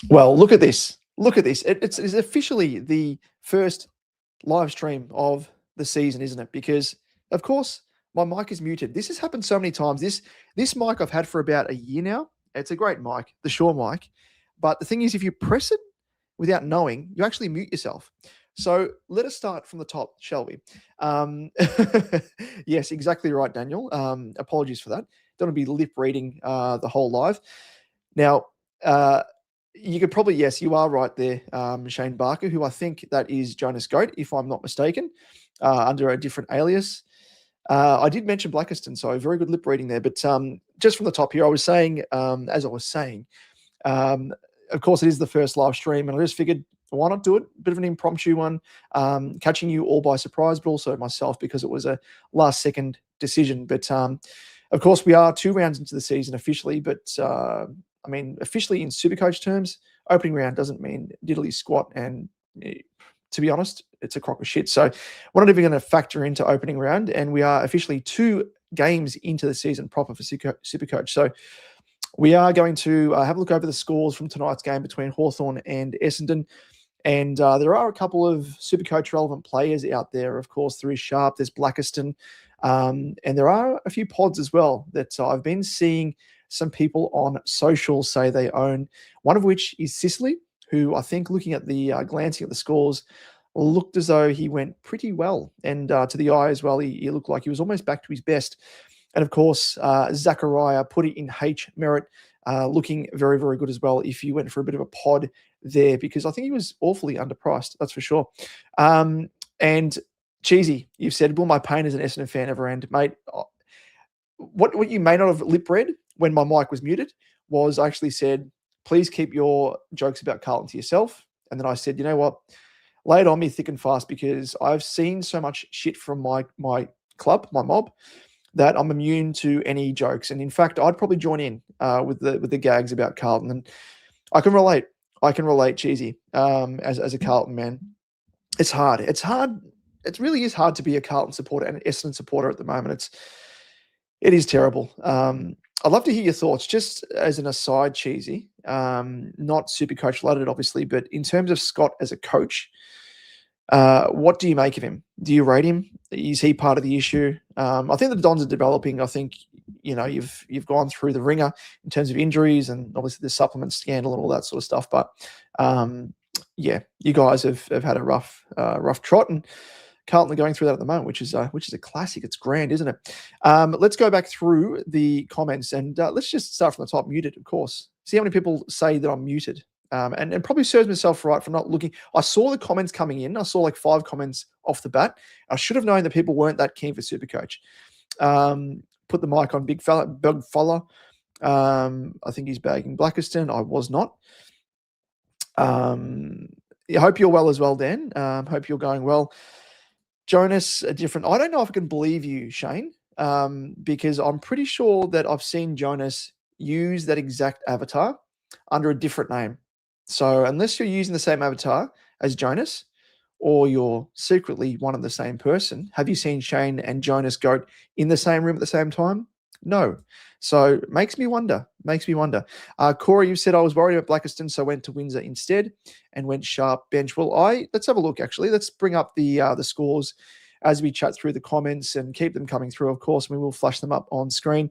Well, look at this. Look at this. It's officially the first live stream of the season, isn't it? Because, of course, my mic is muted. This has happened so many times. This mic I've had for about a year now. It's a great mic, the Shure mic. But the thing is, if you press it without knowing, you actually mute yourself. So let us start from the top, shall we? Um, yes, exactly right, Daniel. Apologies for that. Don't want to be lip reading the whole live. Now, uh, you could probably, yes, you are right there, Shane Barker, who I think that is Jonas Goat, if I'm not mistaken, under a different alias. I did mention Blackiston, so very good lip reading there. But just from the top here, I was saying, as I was saying, um, of course, it is the first live stream, and I just figured, why not do it? A bit of an impromptu one, catching you all by surprise, but also myself because it was a last-second decision. But of course, we are 2 rounds into the season officially, but I mean, officially in SuperCoach terms, opening round doesn't mean diddly squat. And to be honest, it's a crock of shit. So we're not even going to factor into opening round. And we are officially 2 games into the season proper for SuperCoach. So we are going to have a look over the scores from tonight's game between Hawthorn and Essendon. And there are a couple of SuperCoach relevant players out there. Of course, there is Sharp, there's Blackiston, and there are a few pods as well that I've been seeing some people on social say they own, one of which is Sicily, who I think, looking at the glancing at the scores, looked as though he went pretty well. And to the eye as well, he looked like he was almost back to his best. And of course, Zachariah put it in H merit, looking very, very good as well if you went for a bit of a pod there, because I think he was awfully underpriced, that's for sure. And Cheesy, you've said, will my pain as an Essendon fan ever end? Mate, what you may not have lip read when my mic was muted was I actually said, please keep your jokes about Carlton to yourself. And then I said, you know what? Lay it on me thick and fast, because I've seen so much shit from my club, my mob, that I'm immune to any jokes. And in fact, I'd probably join in with the gags about Carlton. And I can relate. I can relate, Cheesy, as a Carlton man. It's hard. It's hard. It really is hard to be a Carlton supporter and an Essendon supporter at the moment. It is terrible. I'd love to hear your thoughts, just as an aside, Cheesy, not SuperCoach related, obviously, but in terms of Scott as a coach, what do you make of him? Do you rate him? Is he part of the issue? I think the Dons are developing. I think, you know, you've gone through the ringer in terms of injuries and obviously the supplement scandal and all that sort of stuff. But yeah, you guys have had a rough trot, and Carlton are going through that at the moment, which is a classic. It's grand, isn't it? Let's go back through the comments, and let's just start from the top. Muted, of course. See how many people say that I'm muted. And probably serves myself right for not looking. I saw the comments coming in. I saw like 5 comments off the bat. I should have known that people weren't that keen for SuperCoach. Put the mic on big fella. I think he's bagging Blackiston. I was not. I hope you're well as well, Dan. Hope you're going well. Jonas, I don't know if I can believe you, Shane, because I'm pretty sure that I've seen Jonas use that exact avatar under a different name. So unless you're using the same avatar as Jonas, or you're secretly one and the same person, have you seen Shane and Jonas Goat in the same room at the same time? No. So makes me wonder. Corey, you said I was worried about Blackiston, so went to Windsor instead and went Sharp bench. Well, let's have a look, actually. Let's bring up the scores as we chat through the comments and keep them coming through, of course. We will flash them up on screen.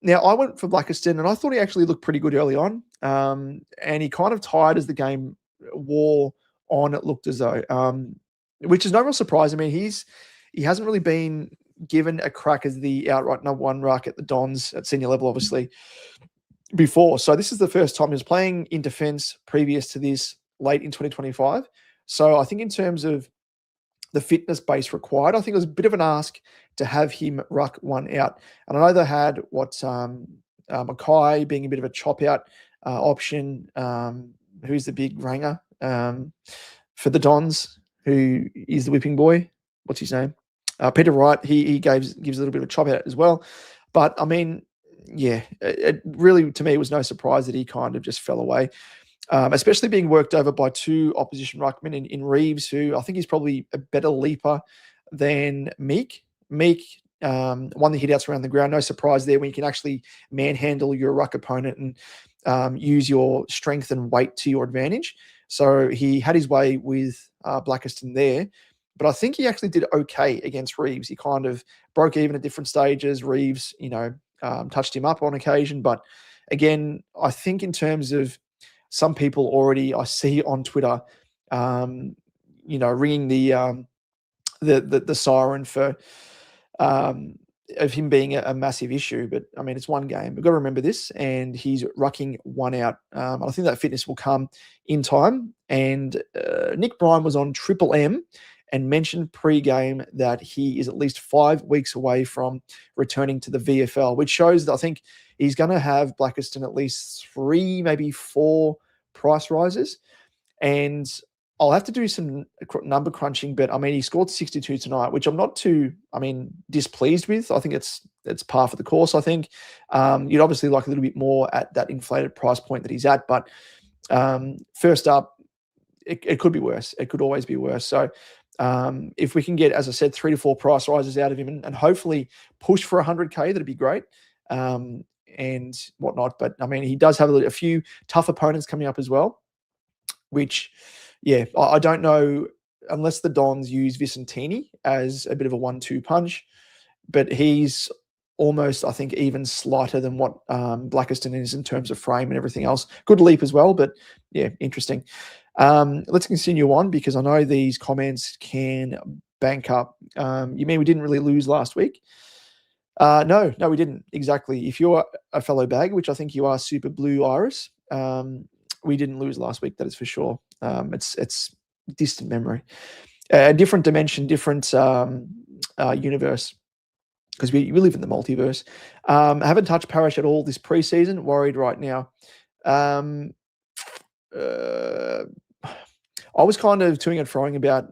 Now, I went for Blackiston, and I thought he actually looked pretty good early on. And he kind of tired as the game wore on, it looked as though, which is no real surprise. I mean, he hasn't really been given a crack as the outright number 1 ruck at the Dons at senior level, obviously, before. So this is the first time he was playing in defence previous to this, late in 2025. So I think in terms of the fitness base required, I think it was a bit of an ask to have him ruck 1 out. And I know they had Mackay being a bit of a chop out option, who's the big ranger for the Dons, who is the whipping boy. What's his name? Peter Wright. He gives a little bit of a chop out as well. But I mean, yeah, it really, to me, was no surprise that he kind of just fell away. Especially being worked over by 2 opposition ruckmen in Reeves, who I think he's probably a better leaper than Meek. Meek won the hit-outs around the ground. No surprise there when you can actually manhandle your ruck opponent. And use your strength and weight to your advantage. So he had his way with Blackiston there. But I think he actually did okay against Reeves. He kind of broke even at different stages. Reeves, touched him up on occasion. But again, I think in terms of some people already, I see on Twitter, ringing the siren for of him being a massive issue. But I mean, it's one game. We've got to remember this, and he's rucking one out. I think that fitness will come in time. And Nick Bryan was on Triple M and mentioned pre-game that he is at least 5 weeks away from returning to the VFL, which shows that I think he's going to have Blackiston at least 3, maybe 4 price rises. And I'll have to do some number crunching, but I mean, he scored 62 tonight, which I'm not too, displeased with. I think it's par for the course, I think. You'd obviously like a little bit more at that inflated price point that he's at, but first up, it could be worse. It could always be worse. So if we can get, as I said, 3 to 4 price rises out of him and hopefully push for 100K, that'd be great. And whatnot. But I mean, he does have a few tough opponents coming up as well, which, yeah, I don't know unless the Dons use Vicentini as a bit of a 1-2 punch, but he's almost, I think, even slighter than what Blackiston is in terms of frame and everything else. Good leap as well, but yeah, interesting. Let's continue on because I know these comments can bank up. You mean we didn't really lose last week? No, we didn't. Exactly. If you're a fellow bag, which I think you are, Super Blue Iris, we didn't lose last week. That is for sure. It's distant memory, a different dimension, different universe, because we live in the multiverse. I haven't touched Parish at all this preseason. Worried right now. I was kind of toing and froing about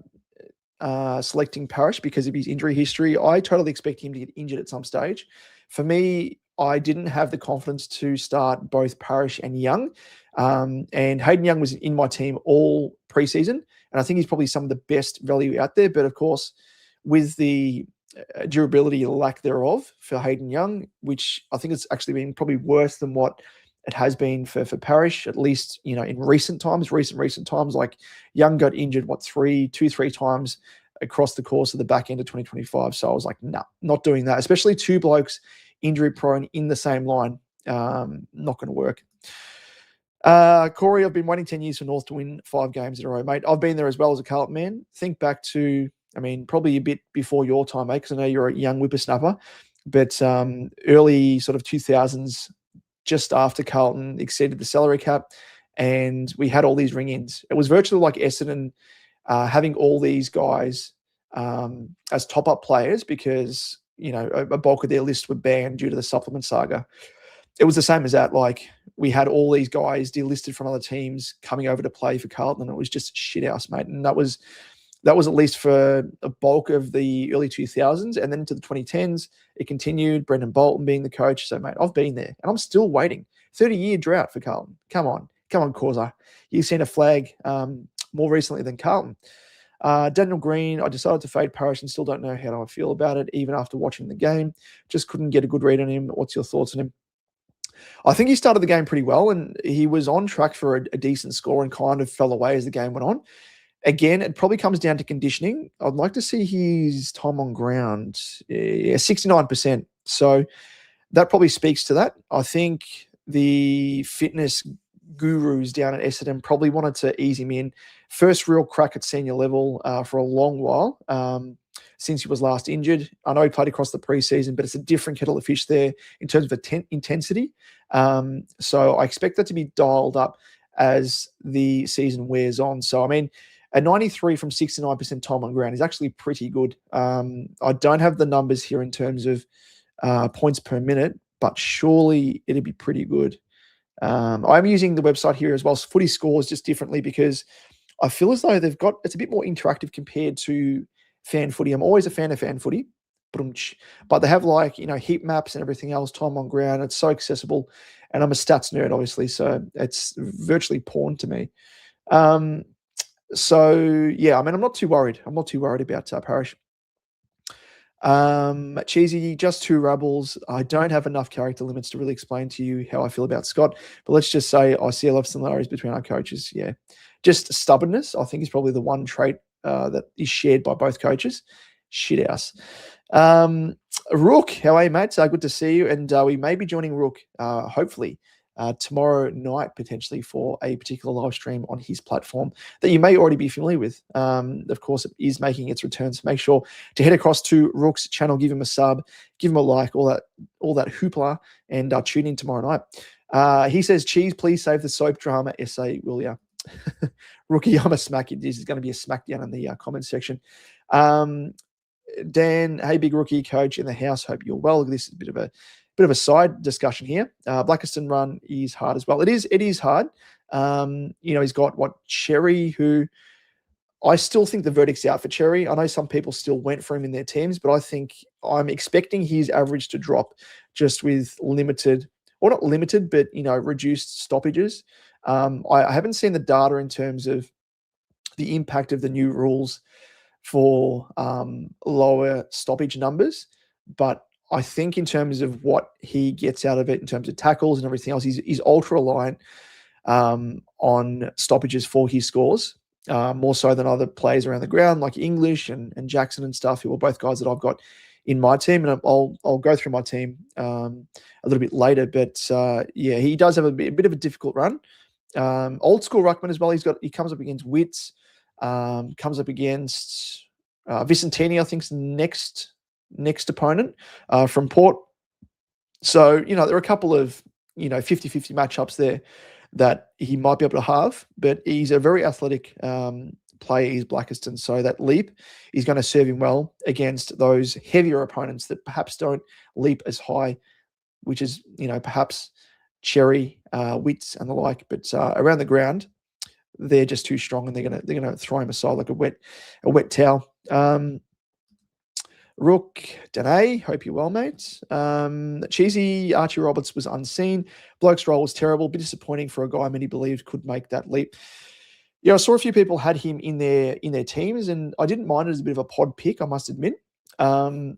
selecting Parish because of his injury history. I totally expect him to get injured at some stage. For me, I didn't have the confidence to start both Parish and Young. And Hayden Young was in my team all preseason, and I think he's probably some of the best value out there. But of course, with the durability lack thereof for Hayden Young, which I think it's actually been probably worse than what it has been for Parish, at least, in recent times, like Young got injured, 3 times across the course of the back end of 2025. So I was like, nah, not doing that, especially 2 blokes injury prone in the same line. Not going to work. Corey, I've been waiting 10 years for North to win 5 games in a row, mate. I've been there as well as a Carlton man. Think back to, probably a bit before your time, mate, because I know you're a young whippersnapper, but early sort of 2000s, just after Carlton exceeded the salary cap, and we had all these ring-ins. It was virtually like Essendon having all these guys as top-up players because, a bulk of their list were banned due to the supplement saga. It was the same as that. Like, we had all these guys delisted from other teams coming over to play for Carlton, and it was just shit house, mate. And that was at least for a bulk of the early 2000s, and then into the 2010s, it continued. Brendan Bolton being the coach. So, mate, I've been there, and I'm still waiting. 30-year drought for Carlton. Come on, Causa. You've seen a flag more recently than Carlton. Daniel Green, I decided to fade Parish and still don't know how I feel about it, even after watching the game. Just couldn't get a good read on him. What's your thoughts on him? I think he started the game pretty well, and he was on track for a decent score and kind of fell away as the game went on. Again, it probably comes down to conditioning. I'd like to see his time on ground, 69%. So that probably speaks to that. I think the fitness gurus down at Essendon probably wanted to ease him in. First real crack at senior level for a long while since he was last injured. I know he played across the preseason, but it's a different kettle of fish there in terms of intensity. So I expect that to be dialed up as the season wears on. So, a 93 from 69% time on ground is actually pretty good. I don't have the numbers here in terms of points per minute, but surely it'd be pretty good. I'm using the website here as well, Footy Scores, just differently because I feel as though it's a bit more interactive compared to Fan Footy. I'm always a fan of Fan Footy, but they have heat maps and everything else, time on ground. It's so accessible, and I'm a stats nerd, obviously, so it's virtually porn to me. So yeah, I'm not too worried. I'm not too worried about Parish. Cheesy, just two rebels. I don't have enough character limits to really explain to you how I feel about Scott, but let's just say I see a lot of similarities between our coaches. Yeah. Just stubbornness, I think, is probably the one trait that is shared by both coaches. Shit house. Rook, how are you, mate? Good to see you. And we may be joining Rook, hopefully, tomorrow night, potentially, for a particular live stream on his platform that you may already be familiar with. Of course, it is making its return, so make sure to head across to Rook's channel, give him a sub, give him a like, all that hoopla, and tune in tomorrow night. He says, Cheese, please save the soap drama essay, will ya? Rookie, I'm a smack. This is going to be a smackdown in the comment section. Dan, hey, big rookie coach in the house. Hope you're well. This is a bit of a side discussion here. Blackiston run is hard as well. It is hard. He's got Cherry, who I still think the verdict's out for Cherry. I know some people still went for him in their teams, but I think I'm expecting his average to drop just with limited, or not limited, but reduced stoppages. I haven't seen the data in terms of the impact of the new rules for lower stoppage numbers, but I think in terms of what he gets out of it, in terms of tackles and everything else, he's ultra reliant on stoppages for his scores, more so than other players around the ground like English and Jackson and stuff, who are both guys that I've got in my team, and I'll go through my team a little bit later. But he does have a bit of a difficult run. Old school ruckman as well. He comes up against Witts, comes up against Vicentini, I think's next opponent from Port. So, there are a couple of, 50-50 matchups there that he might be able to have, but he's a very athletic player. He's Blackiston. So that leap is going to serve him well against those heavier opponents that perhaps don't leap as high, which is, perhaps Cherry, Witts and the like, but around the ground, they're just too strong, and they're gonna throw him aside like a wet towel. Rook, Danae, hope you're well, mate. Cheesy, Archie Roberts was unseen. Bloke's role was terrible, bit disappointing for a guy many believed could make that leap. Yeah, I saw a few people had him in their teams, and I didn't mind it as a bit of a pod pick, I must admit. And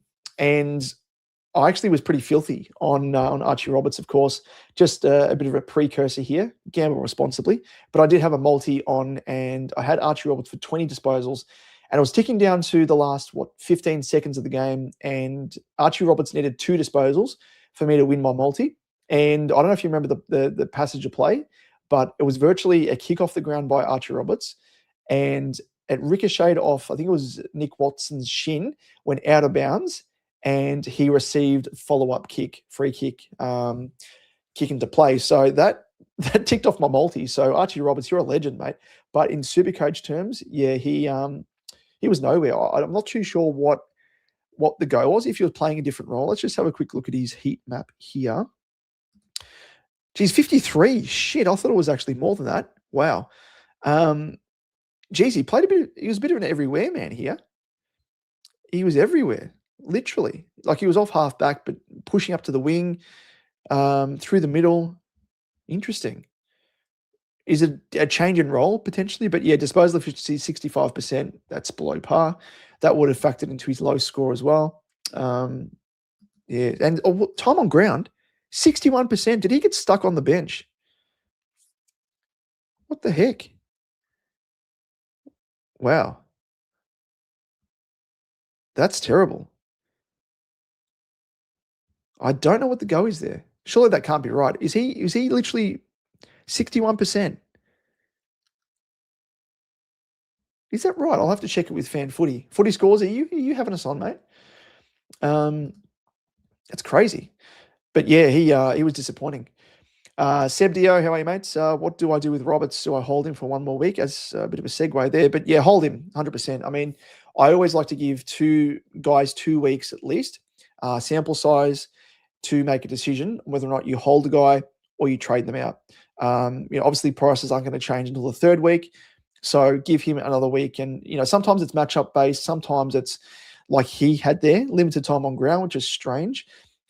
I actually was pretty filthy on Archie Roberts, of course. Just a bit of a precursor here. Gamble responsibly. But I did have a multi on, and I had Archie Roberts for 20 disposals. And I was ticking down to the last, 15 seconds of the game, and Archie Roberts needed 2 disposals for me to win my multi. And I don't know if you remember the passage of play, but it was virtually a kick off the ground by Archie Roberts, and it ricocheted off, I think it was Nick Watson's shin, went out of bounds, and he received follow-up free kick into play. So that ticked off my multi. So Archie Roberts, you're a legend, mate. But in SuperCoach terms, yeah, he was nowhere. I'm not too sure what the go was if he was playing a different role. Let's just have a quick look at his heat map here. Geez, 53. Shit, I thought it was actually more than that. Wow. Geez, he was a bit of an everywhere man here. He was everywhere. Literally, like he was off half back, but pushing up to the wing, through the middle. Interesting. Is it a change in role potentially? But yeah, disposal efficiency 65%. That's below par. That would have factored into his low score as well. And time on ground, 61%. Did he get stuck on the bench? What the heck? Wow, that's terrible. I don't know what the go is there. Surely that can't be right. Is he literally 61%? Is that right? I'll have to check it with Fan Footy. Footy Scores, are you having us on, mate? That's crazy. But yeah, he was disappointing. Seb Dio, how are you, mates? What do I do with Roberts? Do I hold him for one more week? As a bit of a segue there. But yeah, hold him 100%. I mean, I always like to give 2 guys 2 weeks at least, sample size, to make a decision whether or not you hold a guy or you trade them out. Obviously prices aren't going to change until the 3rd week. So give him another week. And, sometimes it's matchup based. Sometimes it's like he had there, limited time on ground, which is strange.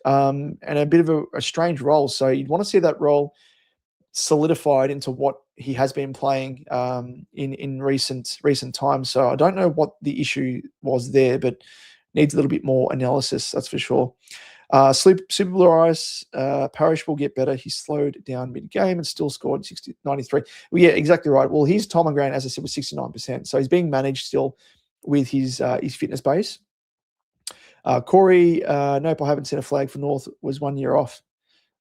And a bit of a strange role. So you'd want to see that role solidified into what he has been playing in recent times. So I don't know what the issue was there, but needs a little bit more analysis, that's for sure. Super Blue Ice, Parrish will get better. He slowed down mid-game and still scored 93. Well, yeah, exactly right. Well, his time on ground, as I said, was 69%. So he's being managed still with his fitness base. Corey, nope, I haven't seen a flag for North, was 1 year off.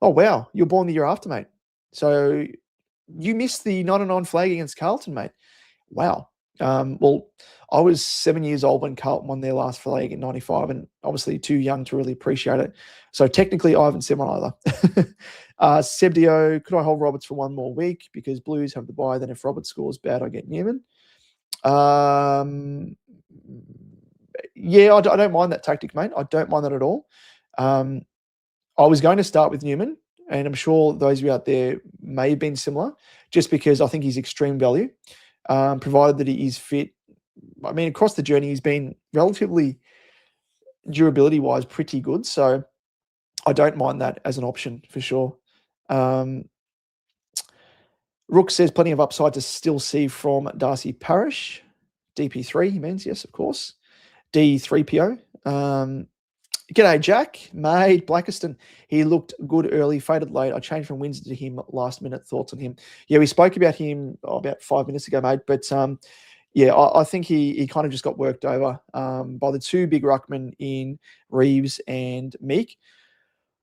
Oh, wow. You're born the year after, mate. So you missed the 99 flag against Carlton, mate. Wow. Well, I was 7 years old when Carlton won their last flag in 95 and obviously too young to really appreciate it. So technically, I haven't seen one either. Sebdio, could I hold Roberts for one more week? Because Blues have the bye. Then if Roberts scores bad, I get Newman. Yeah, I don't mind that tactic, mate. I don't mind that at all. I was going to start with Newman, and I'm sure those of you out there may have been similar, just because I think he's extreme value, provided that he is fit. I mean, across the journey, he's been relatively durability-wise pretty good, so I don't mind that as an option for sure. Rook says plenty of upside to still see from Darcy Parish. DP3, he means, yes, of course. D3PO. G'day, Jack. Mate, Blackiston. He looked good early, faded late. I changed from Windsor to him last minute. Thoughts on him? Yeah, we spoke about him about 5 minutes ago, mate. But yeah, I think he kind of just got worked over by the two big ruckmen in Reeves and Meek.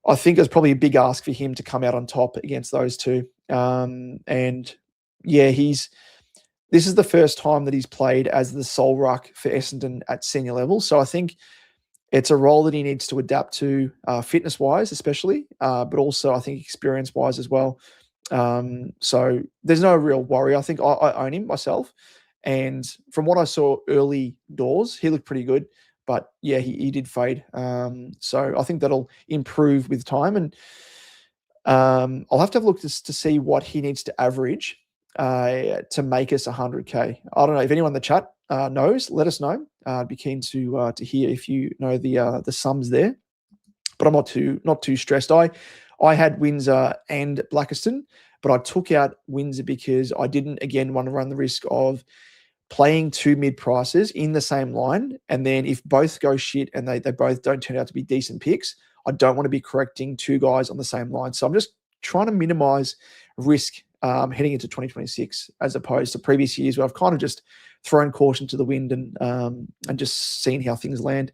I think it's probably a big ask for him to come out on top against those two. And yeah, this is the first time that he's played as the sole ruck for Essendon at senior level. So I think it's a role that he needs to adapt to, fitness-wise especially, but also I think experience-wise as well. So there's no real worry. I think I own him myself. And from what I saw early doors, he looked pretty good. But yeah, he did fade. So I think that'll improve with time. And I'll have to have a look to see what he needs to average to make us 100K. I don't know if anyone in the chat knows. Let us know. I'd be keen to hear if you know the sums there. But I'm not too stressed. I had Windsor and Blackiston, but I took out Windsor because I didn't again want to run the risk of playing two mid prices in the same line, and then if both go shit and they both don't turn out to be decent picks, I don't want to be correcting two guys on the same line. So I'm just trying to minimize risk heading into 2026, as opposed to previous years where I've kind of just thrown caution to the wind and just seen how things land.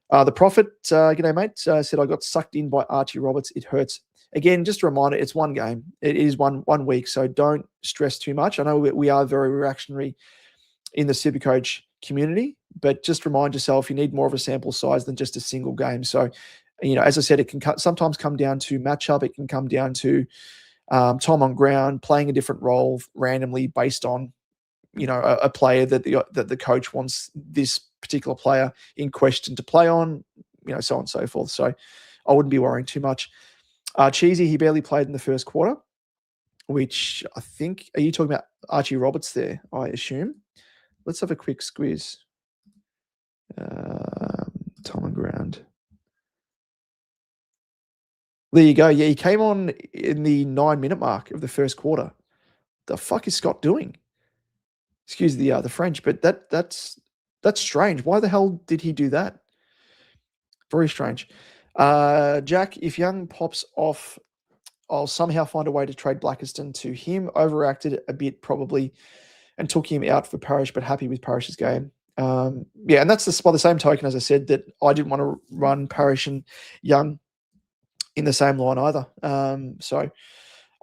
The Prophet, g'day mate, said I got sucked in by Archie Roberts. It hurts. Again, just a reminder, it's one game. It is one week, so don't stress too much. I know we are very reactionary in the SuperCoach community, but just remind yourself you need more of a sample size than just a single game. So, as I said, it can sometimes come down to matchup. It can come down to time on ground, playing a different role randomly based on, a player that the coach wants this particular player in question to play on, so on and so forth. So I wouldn't be worrying too much. Cheesy, he barely played in the first quarter, which I think, are you talking about Archie Roberts there, I assume? Let's have a quick squeeze. Time on ground. There you go. Yeah, he came on in the 9-minute mark of the first quarter. The fuck is Scott doing? Excuse the French, but that's strange. Why the hell did he do that? Very strange. Jack, if Young pops off, I'll somehow find a way to trade Blackiston to him. Overreacted a bit probably and took him out for Parish, but happy with Parish's game. Yeah, and that's by the same token, as I said, that I didn't want to run Parish and Young in the same line either. So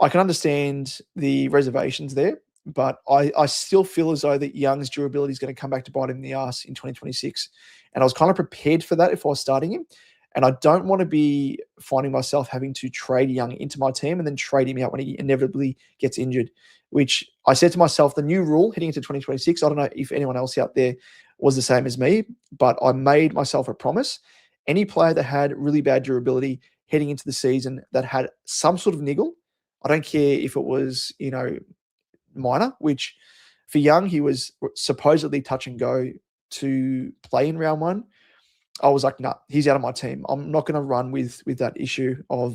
I can understand the reservations there, but I still feel as though that Young's durability is going to come back to bite him in the ass in 2026. And I was kind of prepared for that if I was starting him. And I don't want to be finding myself having to trade Young into my team and then trade him out when he inevitably gets injured, which I said to myself, the new rule heading into 2026, I don't know if anyone else out there was the same as me, but I made myself a promise. Any player that had really bad durability heading into the season that had some sort of niggle, I don't care if it was, minor, which for Young, he was supposedly touch and go to play in round one. I was like, nah, he's out of my team. I'm not going to run with that issue of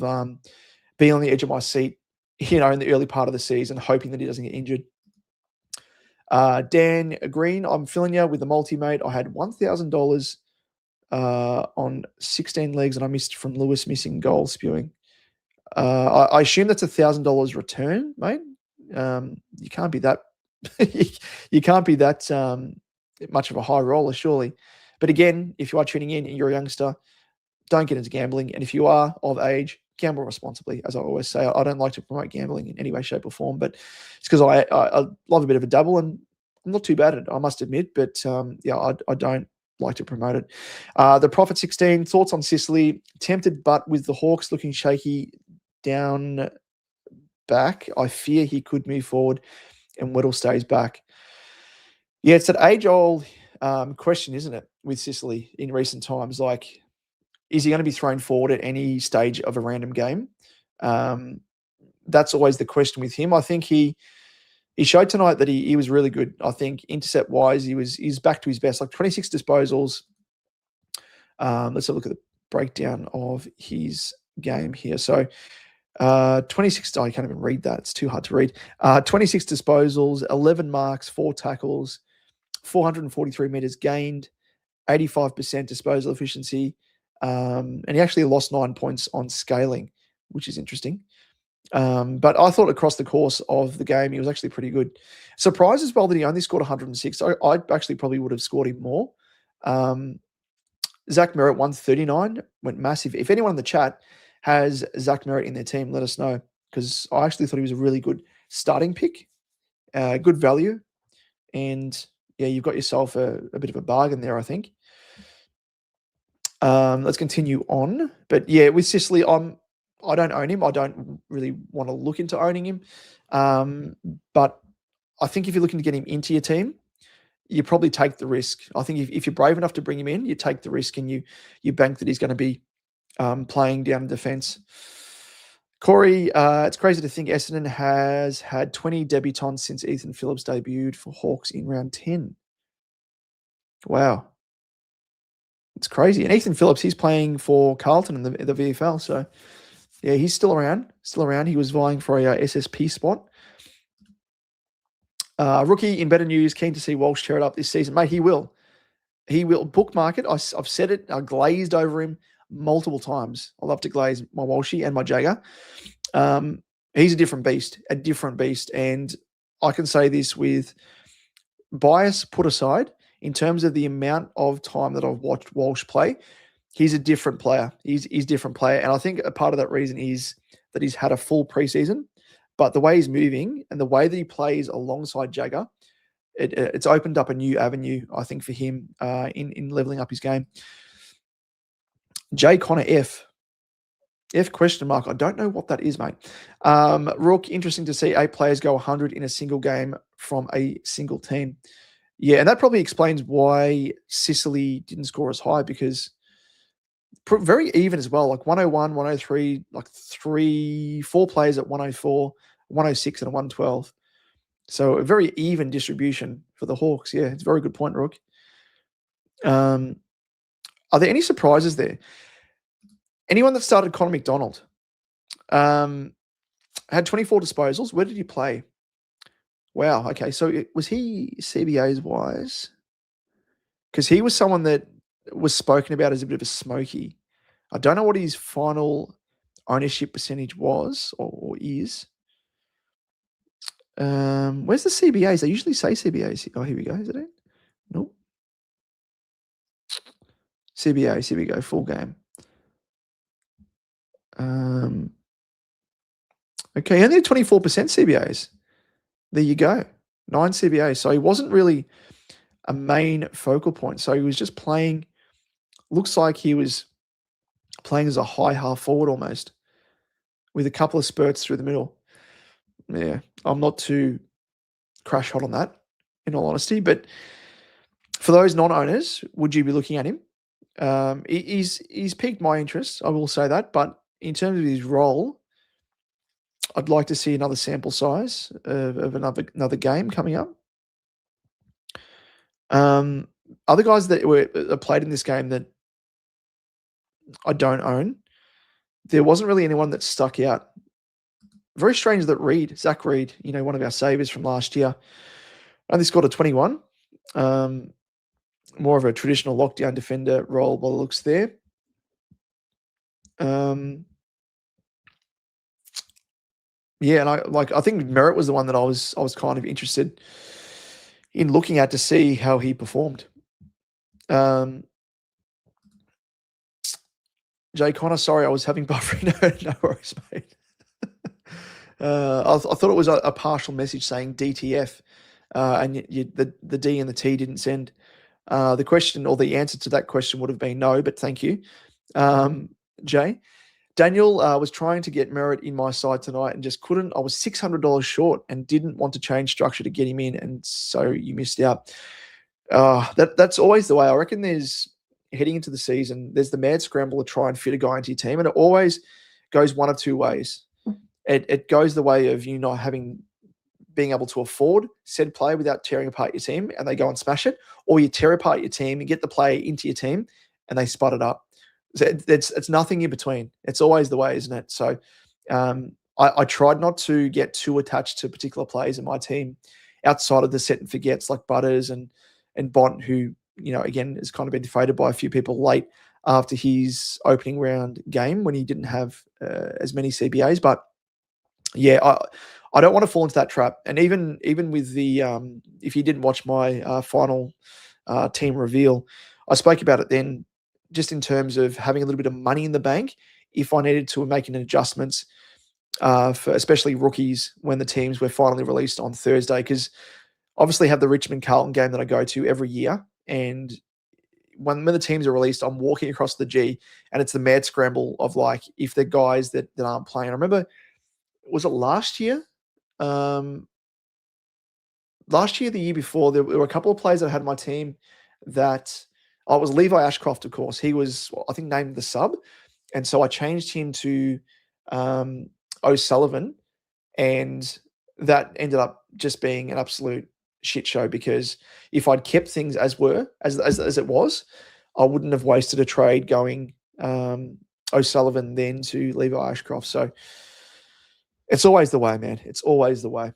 being on the edge of my seat, in the early part of the season, hoping that he doesn't get injured. Dan Green, I'm filling you with the multi-mate. I had $1,000 on 16 legs, and I missed from Lewis missing goal spewing. I assume that's $1,000 return, mate. You can't be that you can't be that much of a high roller, surely. But again, if you are tuning in and you're a youngster, don't get into gambling. And if you are of age, gamble responsibly. As I always say, I don't like to promote gambling in any way, shape, or form, but it's because I love a bit of a double, and I'm not too bad at it, I must admit. But I don't like to promote it. The Prophet 16, thoughts on Sicily? Tempted, but with the Hawks looking shaky down back, I fear he could move forward and Weddle stays back. Yeah, it's that age-old question, isn't it, with Sicily in recent times? Like, is he going to be thrown forward at any stage of a random game? That's always the question with him. I think he showed tonight that he was really good. I think intercept-wise, he's back to his best, like 26 disposals. Let's have a look at the breakdown of his game here. So 26, I can't even read that. It's too hard to read. 26 disposals, 11 marks, 4 tackles, 443 meters gained, 85% disposal efficiency. And he actually lost 9 points on scaling, which is interesting. But I thought across the course of the game, he was actually pretty good. Surprised as well that he only scored 106. I actually probably would have scored him more. Zach Merritt, 139, went massive. If anyone in the chat has Zach Merritt in their team, let us know, because I actually thought he was a really good starting pick, good value. And yeah, you've got yourself a bit of a bargain there, I think. Let's continue on. But yeah, with Sicily, I don't own him. I don't really want to look into owning him. But I think if you're looking to get him into your team, you probably take the risk. I think if you're brave enough to bring him in, you take the risk and you bank that he's going to be playing down defense. Corey, it's crazy to think Essendon has had 20 debutants since Ethan Phillips debuted for Hawks in round 10. Wow. It's crazy. And Ethan Phillips, he's playing for Carlton in the VFL. So, yeah, he's still around. He was vying for a SSP spot. Rookie, in better news, keen to see Walsh tear it up this season. Mate, he will. He will bookmark it. I've said it. I glazed over him multiple times. I love to glaze my Walshy and my Jagger. He's a different beast. And I can say this with bias put aside, in terms of the amount of time that I've watched Walsh play, he's a different player. He's a different player. And I think a part of that reason is that he's had a full preseason, but the way he's moving and the way that he plays alongside Jagger, it's opened up a new avenue, I think, for him in leveling up his game. J. Connor F question mark. I don't know what that is, mate. Rook, interesting to see 8 players go 100 in a single game from a single team. Yeah, and that probably explains why Sicily didn't score as high, because very even as well, like 101, 103, like 4 players at 104, 106 and a 112. So a very even distribution for the Hawks. Yeah, it's a very good point, Rook. Are there any surprises there? Anyone that started Connor McDonald had 24 disposals. Where did he play? Wow. Okay. So was he CBA's wise? Because he was someone that was spoken about as a bit of a smoky. I don't know what his final ownership percentage was or is. Where's the CBAs? They usually say CBAs. Oh, here we go. Is it? Nope. CBA. Here we go. Full game. Okay, only 24% CBAs. There you go. 9 CBAs. So he wasn't really a main focal point. So he was just playing, looks like he was playing as a high half forward almost, with a couple of spurts through the middle. Yeah, I'm not too crash hot on that, in all honesty. But for those non-owners, would you be looking at him? He's piqued my interest, I will say that. But in terms of his role, I'd like to see another sample size of another game coming up. Other guys that played in this game that I don't own, there wasn't really anyone that stuck out. Very strange that Zach Reed, one of our savers from last year, only scored a 21. more of a traditional lockdown defender role by the looks there. Yeah, and I think Merritt was the one that I was kind of interested in looking at to see how he performed. Jay Connor, sorry, I was having buffering. No worries, mate. I thought it was a partial message saying DTF, and the D and the T didn't send. The question or the answer to that question would have been no, but thank you, Jay. Daniel was trying to get Merritt in my side tonight and just couldn't. I was $600 short and didn't want to change structure to get him in, and so you missed out. That's always the way. I reckon there's heading into the season, there's the mad scramble to try and fit a guy into your team, and it always goes one of two ways. It goes the way of you not being able to afford said player without tearing apart your team, and they go and smash it, or you tear apart your team and get the player into your team, and they spud it up. So it's nothing in between. It's always the way, isn't it? So I tried not to get too attached to particular players in my team outside of the set and forgets like Butters and Bont, who, again, has kind of been defeated by a few people late after his opening round game when he didn't have as many CBAs. But yeah, I don't want to fall into that trap. And even with the if you didn't watch my final team reveal, I spoke about it then, just in terms of having a little bit of money in the bank if I needed to make an adjustments for especially rookies when the teams were finally released on Thursday, because obviously have the Richmond Carlton game that I go to every year, and when the teams are released, I'm walking across the G, and it's the mad scramble of like if the guys that aren't playing. I remember, was it last year? The year before, there were a couple of players that I had in my team that it was Levi Ashcroft, of course. He was, I think, named the sub, and so I changed him to O'Sullivan, and that ended up just being an absolute shit show, because if I'd kept things as it was, I wouldn't have wasted a trade going O'Sullivan then to Levi Ashcroft. So it's always the way, man. It's always the way.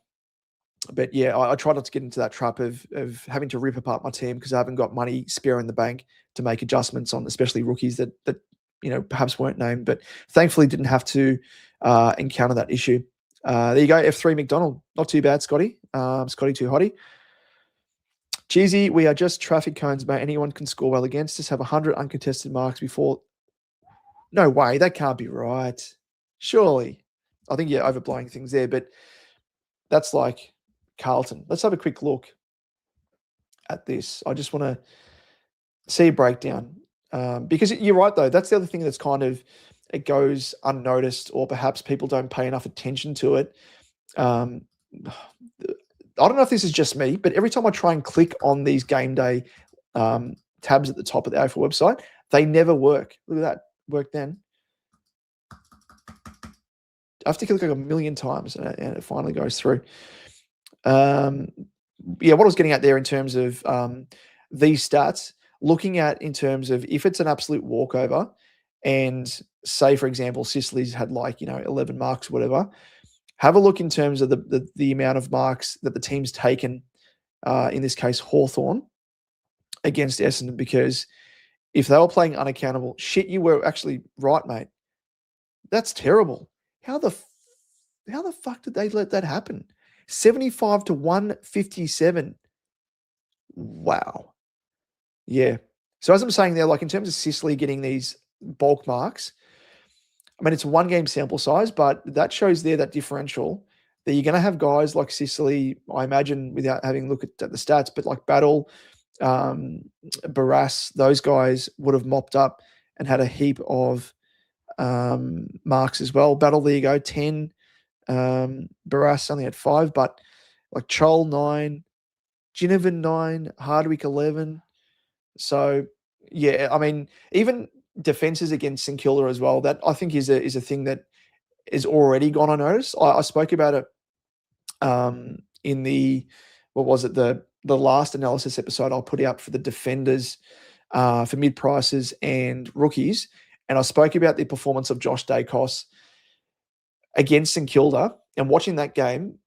But yeah, I try not to get into that trap of having to rip apart my team because I haven't got money spare in the bank to make adjustments on, especially rookies that perhaps weren't named. But thankfully didn't have to encounter that issue. There you go, F3 McDonald. Not too bad, Scotty. Scotty too hotty. Cheesy, we are just traffic cones, mate. Anyone can score well against us. Have 100 uncontested marks before. No way, that can't be right. Surely. I think you're overblowing things there, but that's like Carlton. Let's have a quick look at this. I just want to see a breakdown. Because you're right, though. That's the other thing that's kind of, it goes unnoticed, or perhaps people don't pay enough attention to it. I don't know if this is just me, but every time I try and click on these game day tabs at the top of the AFL website, they never work. Look at that. Work then. I have to click like a million times and it finally goes through. Yeah, what I was getting at there in terms of these stats, looking at in terms of if it's an absolute walkover, and say, for example, Sicily's had 11 marks or whatever, have a look in terms of the amount of marks that the team's taken, in this case, Hawthorn, against Essendon, because if they were playing unaccountable, shit, you were actually right, mate. That's terrible. How the fuck did they let that happen? 75 to 157. Wow. Yeah. So as I'm saying there, in terms of Sicily getting these bulk marks, I mean, it's a one-game sample size, but that shows there that differential, that you're going to have guys like Sicily, I imagine, without having a look at the stats, but like Battle, Barras, those guys would have mopped up and had a heap of marks as well. Battle, there you go, 10. Barras only had 5, but like Chol 9, Ginnivan 9, Hardwick 11. So yeah, I mean, even defenses against St Kilda as well, that I think is a thing that is already gone unnoticed. I spoke about it in the last analysis episode I'll put out for the defenders for mid prices and rookies, and I spoke about the performance of Josh Dacos against St Kilda, and watching that game,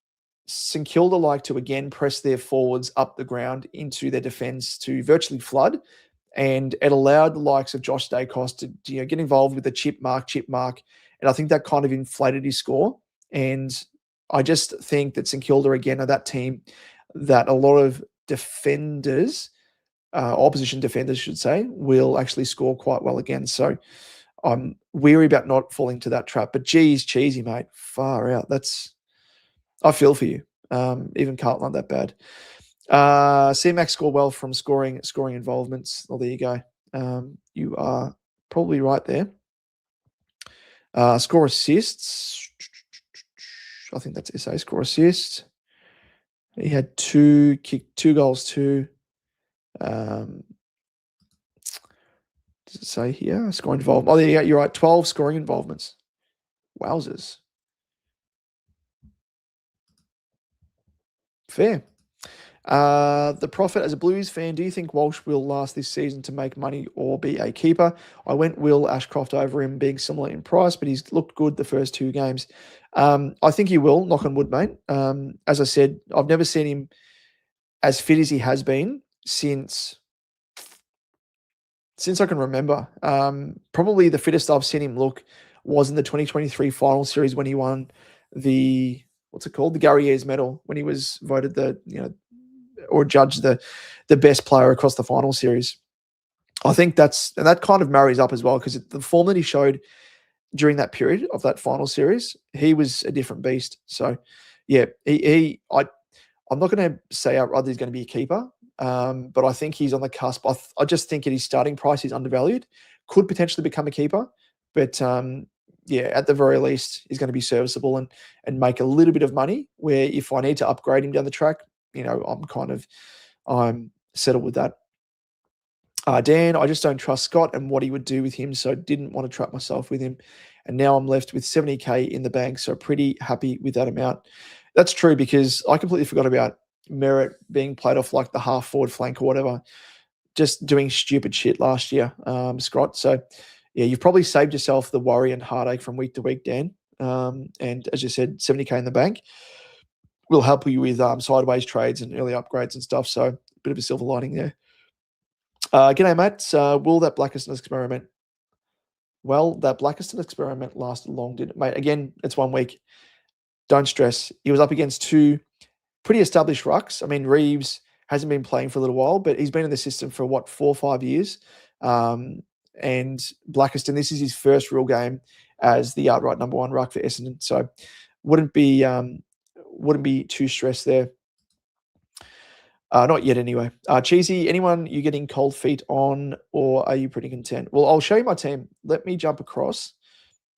St Kilda like to again press their forwards up the ground into their defence to virtually flood, and it allowed the likes of Josh Dacos to get involved with the chip mark, and I think that kind of inflated his score. And I just think that St Kilda again are that team that a lot of defenders, opposition defenders, should say, will actually score quite well again. So I'm weary about not falling to that trap. But geez, cheesy, mate, far out. I feel for you. Even Carlton aren't that bad. C-Max score well from scoring involvements. Oh, there you go. You are probably right there. Score assists. I think that's SA score assists. He had two goals too. Does it say here? Scoring involvement. Oh, there you go. You're right. 12 scoring involvements. Wowzers. Fair. The Prophet, as a Blues fan, do you think Walsh will last this season to make money or be a keeper? I went Will Ashcroft over him, being similar in price, but he's looked good the first 2 games. I think he will, knock on wood, mate. As I said, I've never seen him as fit as he has been since I can remember. Probably the fittest I've seen him look was in the 2023 final series when he won the, what's it called? The Gary Ayres medal, when he was voted or judged the best player across the final series. I think that kind of marries up as well, because the form that he showed during that period of that final series, he was a different beast. So yeah, I'm not going to say outright he's going to be a keeper, but I think he's on the cusp. I just think at his starting price, he's undervalued. Could potentially become a keeper, but yeah, at the very least, he's going to be serviceable and make a little bit of money, where if I need to upgrade him down the track, I'm settled with that. Dan, I just don't trust Scott and what he would do with him, so didn't want to trap myself with him. And now I'm left with 70K in the bank, so pretty happy with that amount. That's true, because I completely forgot about Merritt being played off like the half forward flank or whatever, just doing stupid shit last year, Scott. So yeah, you've probably saved yourself the worry and heartache from week to week, Dan. And as you said, 70K in the bank will help you with sideways trades and early upgrades and stuff. So a bit of a silver lining there. G'day, mate. Will that Blackiston experiment? Well, that Blackiston experiment lasted long, didn't it, mate? Again, it's 1 week. Don't stress. He was up against 2 pretty established rucks. I mean, Reeves hasn't been playing for a little while, but he's been in the system for 4 or 5 years. And Blackiston, this is his first real game as the outright number 1 ruck for Essendon. So wouldn't be too stressed there. Not yet anyway. Cheesy, anyone you getting cold feet on, or are you pretty content? Well, I'll show you my team. Let me jump across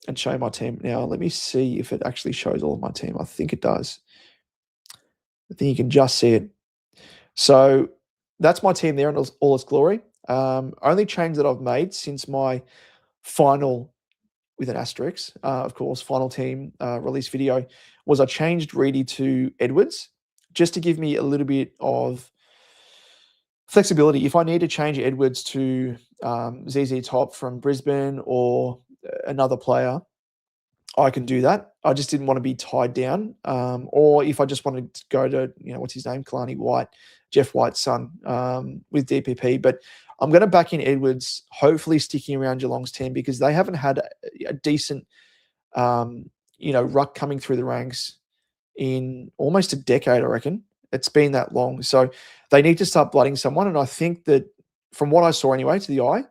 and show you my team. Now, let me see if it actually shows all of my team. I think it does. I think you can just see it. So that's my team there in all its glory. Only change that I've made since my final, with an asterisk, of course, final team release video, was I changed Reedy to Edwards, just to give me a little bit of flexibility. If I need to change Edwards to ZZ Top from Brisbane or another player, I can do that. I just didn't want to be tied down. Or if I just wanted to go to, what's his name? Kalani White, Jeff White's son, with DPP. But I'm going to back in Edwards, hopefully sticking around Geelong's team, because they haven't had a decent, ruck coming through the ranks in almost a decade, I reckon. It's been that long. So they need to start blooding someone. And I think that from what I saw anyway, to the eye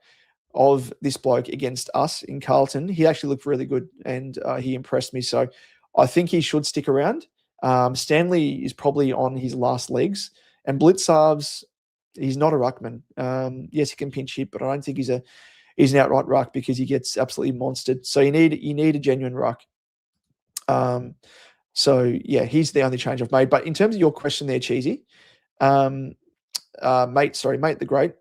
of this bloke against us in Carlton, he actually looked really good, and he impressed me. So I think he should stick around. Stanley is probably on his last legs, and Blitzarves, he's not a ruckman. Yes, he can pinch hit, but I don't think he's an outright ruck, because he gets absolutely monstered. So you need a genuine ruck. So yeah, he's the only change I've made. But in terms of your question there, Cheesy, mate the Great,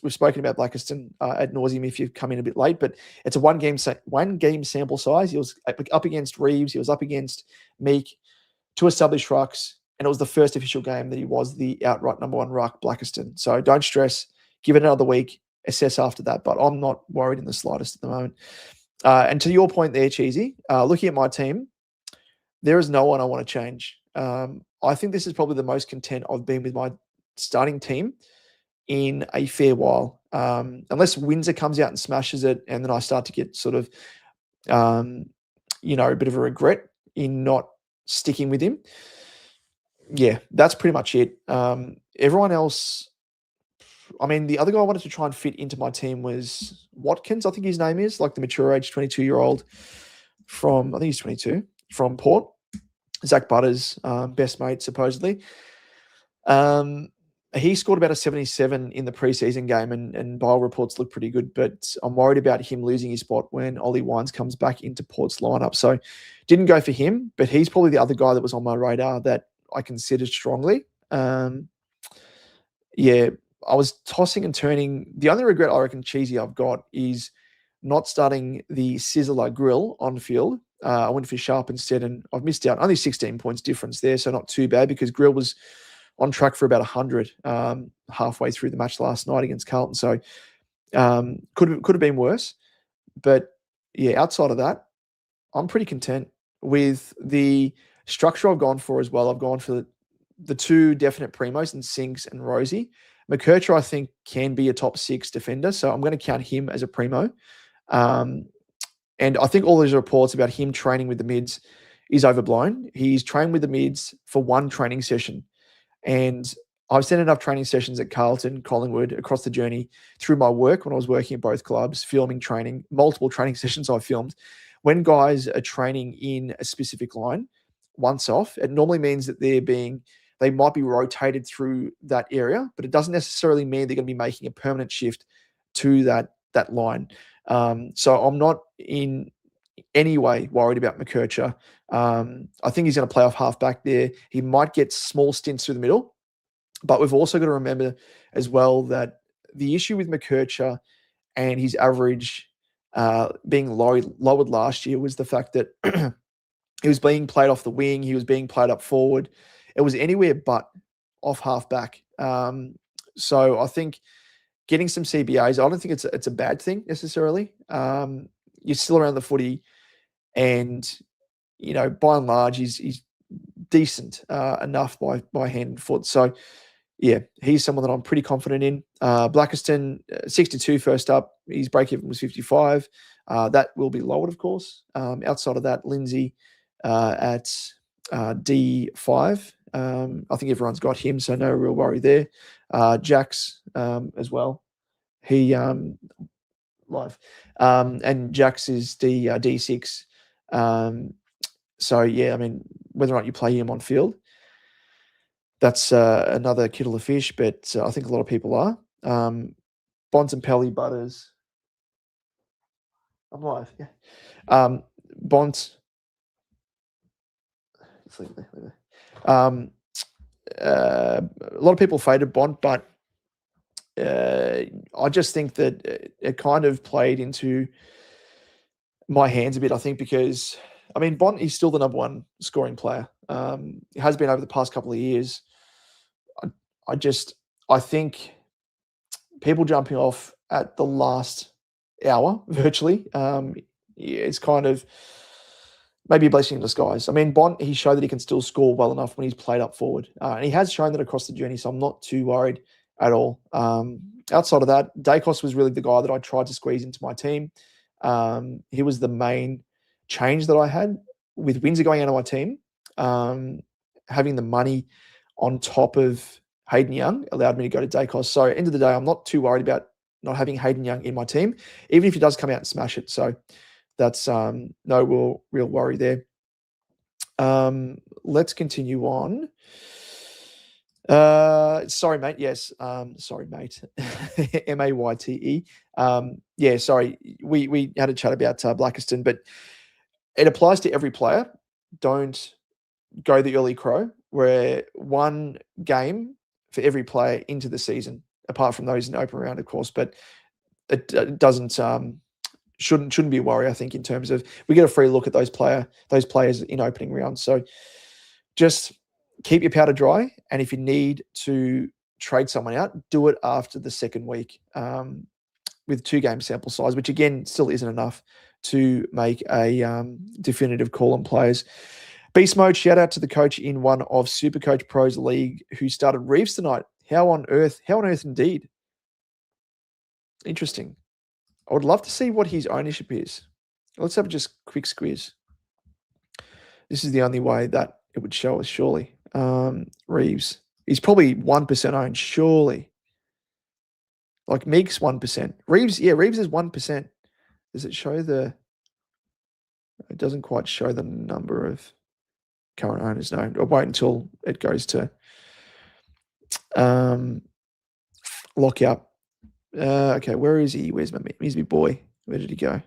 we've spoken about Blackiston ad nauseum if you've come in a bit late, but it's a one game sample size. He was up against Reeves, he was up against Meek, 2 established rucks, and it was the first official game that he was the outright number 1 ruck, Blackiston. So don't stress, give it another week, assess after that, but I'm not worried in the slightest at the moment. And to your point there, Cheesy, looking at my team, there is no one I want to change. I think this is probably the most content I've been with my starting team in a fair while. Unless Windsor comes out and smashes it, and then I start to get sort of, a bit of a regret in not sticking with him. Yeah, that's pretty much it. Everyone else, I mean, the other guy I wanted to try and fit into my team was Watkins, I think his name is, like the mature age 22-year-old from, I think he's 22, from Port. Zach Butters' best mate, supposedly. He scored about a 77 in the preseason game, and bio reports look pretty good, but I'm worried about him losing his spot when Ollie Wines comes back into Port's lineup. So didn't go for him, but he's probably the other guy that was on my radar that I considered strongly. Yeah, I was tossing and turning. The only regret I reckon cheesy I've got is not starting the Sizzler grill on field. I went for Sharp instead, and I've missed out. Only 16 points difference there, so not too bad because Grill was on track for about 100 halfway through the match last night against Carlton. So could have been worse. But yeah, outside of that, I'm pretty content with the structure I've gone for as well. I've gone for the two definite primos in Sinks and Rosie. McKercher, I think, can be a top 6 defender, so I'm going to count him as a primo. And I think all these reports about him training with the mids is overblown. He's trained with the mids for one training session. And I've seen enough training sessions at Carlton, Collingwood, across the journey through my work when I was working at both clubs, filming training, multiple training sessions I've filmed. When guys are training in a specific line, once off, it normally means that they might be rotated through that area, but it doesn't necessarily mean they're going to be making a permanent shift to that line. So I'm not in any way worried about McKercher. I think he's going to play off half back there. He might get small stints through the middle, but we've also got to remember as well that the issue with McKercher and his average being lowered last year was the fact that he was being played off the wing. He was being played up forward. It was anywhere but off half back. So I think getting some CBAs, I don't think it's a bad thing necessarily. You're still around the footy, and by and large, he's decent enough by hand and foot. So yeah, he's someone that I'm pretty confident in. Blackiston, 62 first up. His break-even was 55. That will be lowered, of course. Outside of that, Lindsay at D5. I think everyone's got him, so no real worry there. Jax as well. He live. And Jax is D6. So yeah, I mean, whether or not you play him on field, that's another kettle of fish, but I think a lot of people are. Bonds and Pelly Butters. I'm live, yeah. Bonds. Let's leave it there. A lot of people faded Bont, but I just think that it kind of played into my hands a bit, I think, because, I mean, Bont is still the number one scoring player. It has been over the past couple of years. I think people jumping off at the last hour, virtually, it's kind of maybe a blessing in disguise. I mean, Bont, he showed that he can still score well enough when he's played up forward. And he has shown that across the journey, so I'm not too worried at all. Outside of that, Dacos was really the guy that I tried to squeeze into my team. He was the main change that I had with Windsor going out of my team. Having the money on top of Hayden Young allowed me to go to Dacos. So end of the day, I'm not too worried about not having Hayden Young in my team, even if he does come out and smash it. So that's no real worry there. Let's continue on. Sorry, mate. Yes. Sorry, mate. Mayte. Yeah, sorry. We had a chat about Blackiston, but it applies to every player. Don't go the early crow, where one game for every player into the season, apart from those in the open round, of course, but it doesn't shouldn't be a worry, I think, in terms of we get a free look at those players in opening rounds. So just keep your powder dry, and if you need to trade someone out, do it after the second week with 2 game sample size, which again still isn't enough to make a definitive call on players. Beast Mode, shout out to the coach in one of SuperCoach Pro's league who started Reeves tonight. How on earth indeed. Interesting. I would love to see what his ownership is. Let's have just quick squiz. This is the only way that it would show us, surely. Reeves. He's probably 1% owned, surely. Like Meeks, 1%. Reeves is 1%. Does it show the... It doesn't quite show the number of current owners. No, I'll wait until it goes to lockout. Okay, where is he? Where's my boy? Where did he go?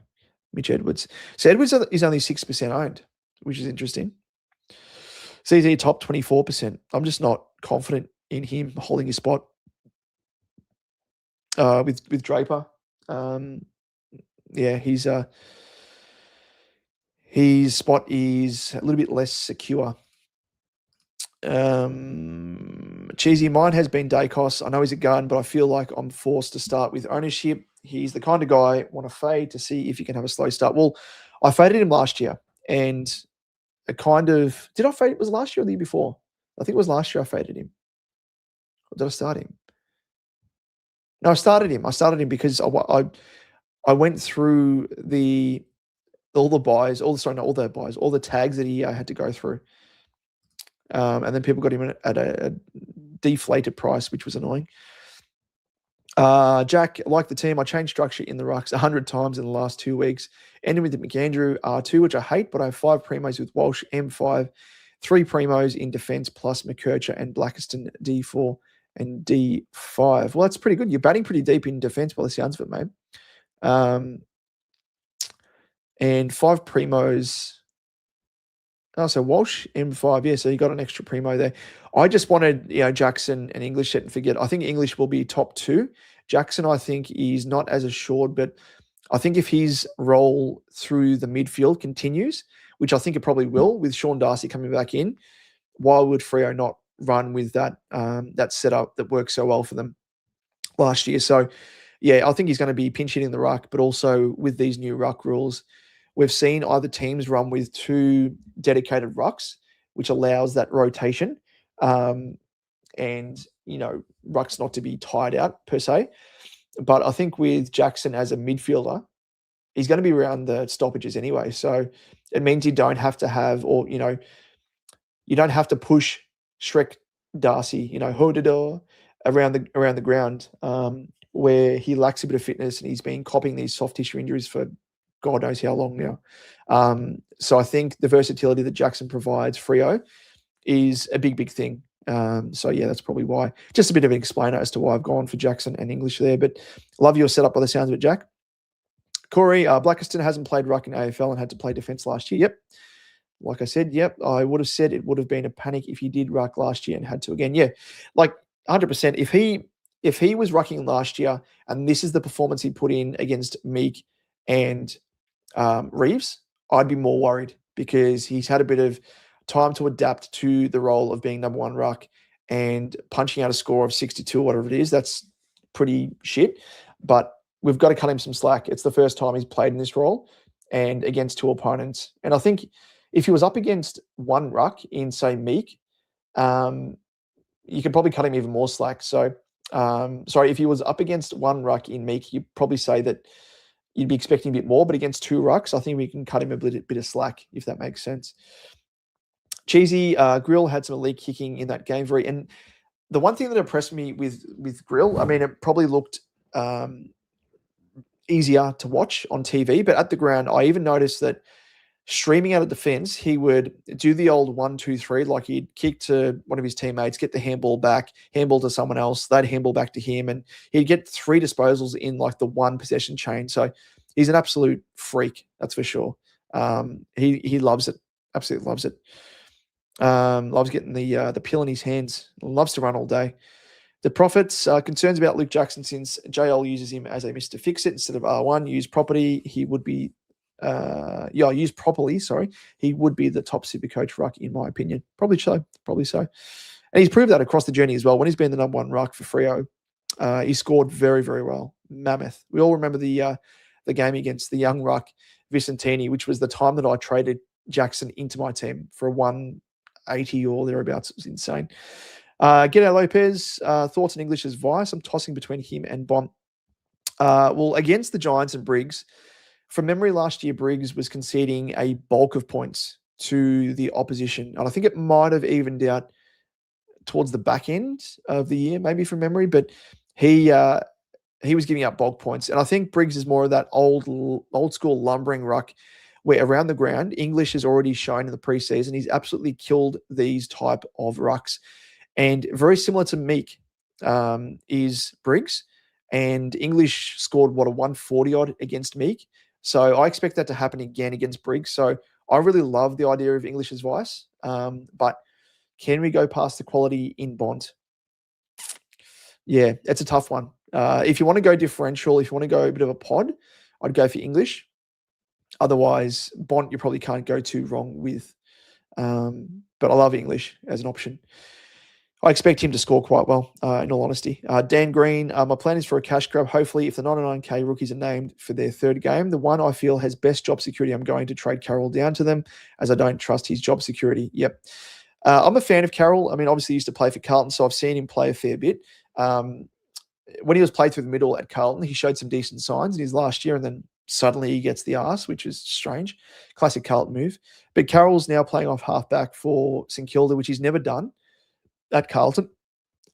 Mitch Edwards. So Edwards is only 6% owned, which is interesting. CZ top 24%. I'm just not confident in him holding his spot with Draper. Yeah, his spot is a little bit less secure. Cheesy, mine has been Dacos. I know he's a gun, but I feel like I'm forced to start with ownership. He's the kind of guy I want to fade to see if he can have a slow start. Well, I faded him last year, and a kind of... Did I fade? It was last year or the year before? I think it was last year I faded him. Or did I start him? No, I started him. I started him because I went through all the tags that he had to go through. And then people got him at a deflated price, which was annoying. Jack, like the team, I changed structure in the rucks 100 times in the last 2 weeks. Ending with the McAndrew R2, which I hate, but I have 5 primos with Walsh M5, 3 primos in defense plus McKercher and Blackiston D4 and D5. Well, that's pretty good. You're batting pretty deep in defense by the sounds of it, mate. And 5 primos. Oh, so Walsh, M5. Yeah, so you got an extra primo there. I just wanted, Jackson and English set and forget. I think English will be top 2. Jackson, I think, is not as assured, but I think if his role through the midfield continues, which I think it probably will, with Sean Darcy coming back in, why would Freo not run with that setup that worked so well for them last year? So, yeah, I think he's going to be pinch hitting the ruck, but also with these new ruck rules, we've seen either teams run with 2 dedicated rucks, which allows that rotation, and rucks not to be tied out per se. But I think with Jackson as a midfielder, he's going to be around the stoppages anyway. So it means you don't have to have, or you don't have to push Shrek Darcy, around the ground, where he lacks a bit of fitness and he's been copping these soft tissue injuries for God knows how long now. So I think the versatility that Jackson provides Freo is a big, big thing. So yeah, that's probably why. Just a bit of an explainer as to why I've gone for Jackson and English there. But love your setup by the sounds of it, Jack. Corey, Blackiston hasn't played ruck in AFL and had to play defence last year. Yep. Like I said, yep. I would have said it would have been a panic if he did ruck last year and had to again. Yeah, like 100%. If he was rucking last year and this is the performance he put in against Meek and Reeves, I'd be more worried because he's had a bit of time to adapt to the role of being number 1 ruck and punching out a score of 62, whatever it is. That's pretty shit, but we've got to cut him some slack. It's the first time he's played in this role and against 2 opponents. And I think if he was up against 1 ruck in, say, Meek, you could probably cut him even more slack. So, if he was up against 1 ruck in Meek, you'd probably say that you'd be expecting a bit more, but against 2 rucks, I think we can cut him a bit of slack, if that makes sense. Cheesy, Grill had some elite kicking in that game. And the one thing that impressed me with Grill, I mean, it probably looked easier to watch on TV, but at the ground, I even noticed that streaming out of defense, he would do the old 1, 2, 3, like he'd kick to one of his teammates, get the handball back, handball to someone else, they'd handball back to him, and he'd get 3 disposals in like the 1 possession chain. So he's an absolute freak, that's for sure. He loves it, absolutely loves it. Loves getting the pill in his hands, loves to run all day. The Profits, concerns about Luke Jackson since JL uses him as a Mr. Fix-It instead of R1. Used properly, he would be used properly, he would be the top SuperCoach ruck in my opinion. Probably so. And he's proved that across the journey as well. When he's been the number 1 ruck for Freo, he scored very, very well. Mammoth. We all remember the game against the young ruck Vicentini, which was the time that I traded Jackson into my team for a 180 or thereabouts. It was insane. G'day Lopez. Thoughts on English's Vice? I'm tossing between him and Bont. Well, against the Giants and Briggs, from memory last year, Briggs was conceding a bulk of points to the opposition. And I think it might have evened out towards the back end of the year, maybe from memory, but he was giving up bulk points. And I think Briggs is more of that old school lumbering ruck where around the ground, English has already shown in the preseason, he's absolutely killed these type of rucks. And very similar to Meek is Briggs. And English scored, a 140 odd against Meek. So I expect that to happen again against Briggs. So I really love the idea of English's Vice. But can we go past the quality in Bont? Yeah, it's a tough one. If you want to go differential, if you want to go a bit of a pod, I'd go for English. Otherwise, Bont you probably can't go too wrong with. But I love English as an option. I expect him to score quite well, in all honesty. Dan Green, my plan is for a cash grab. Hopefully, if the 99K rookies are named for their third game, the one I feel has best job security, I'm going to trade Carroll down to them as I don't trust his job security. Yep. I'm a fan of Carroll. I mean, obviously, he used to play for Carlton, so I've seen him play a fair bit. When he was played through the middle at Carlton, he showed some decent signs in his last year, and then suddenly he gets the arse, which is strange. Classic Carlton move. But Carroll's now playing off halfback for St Kilda, which he's never done at Carlton.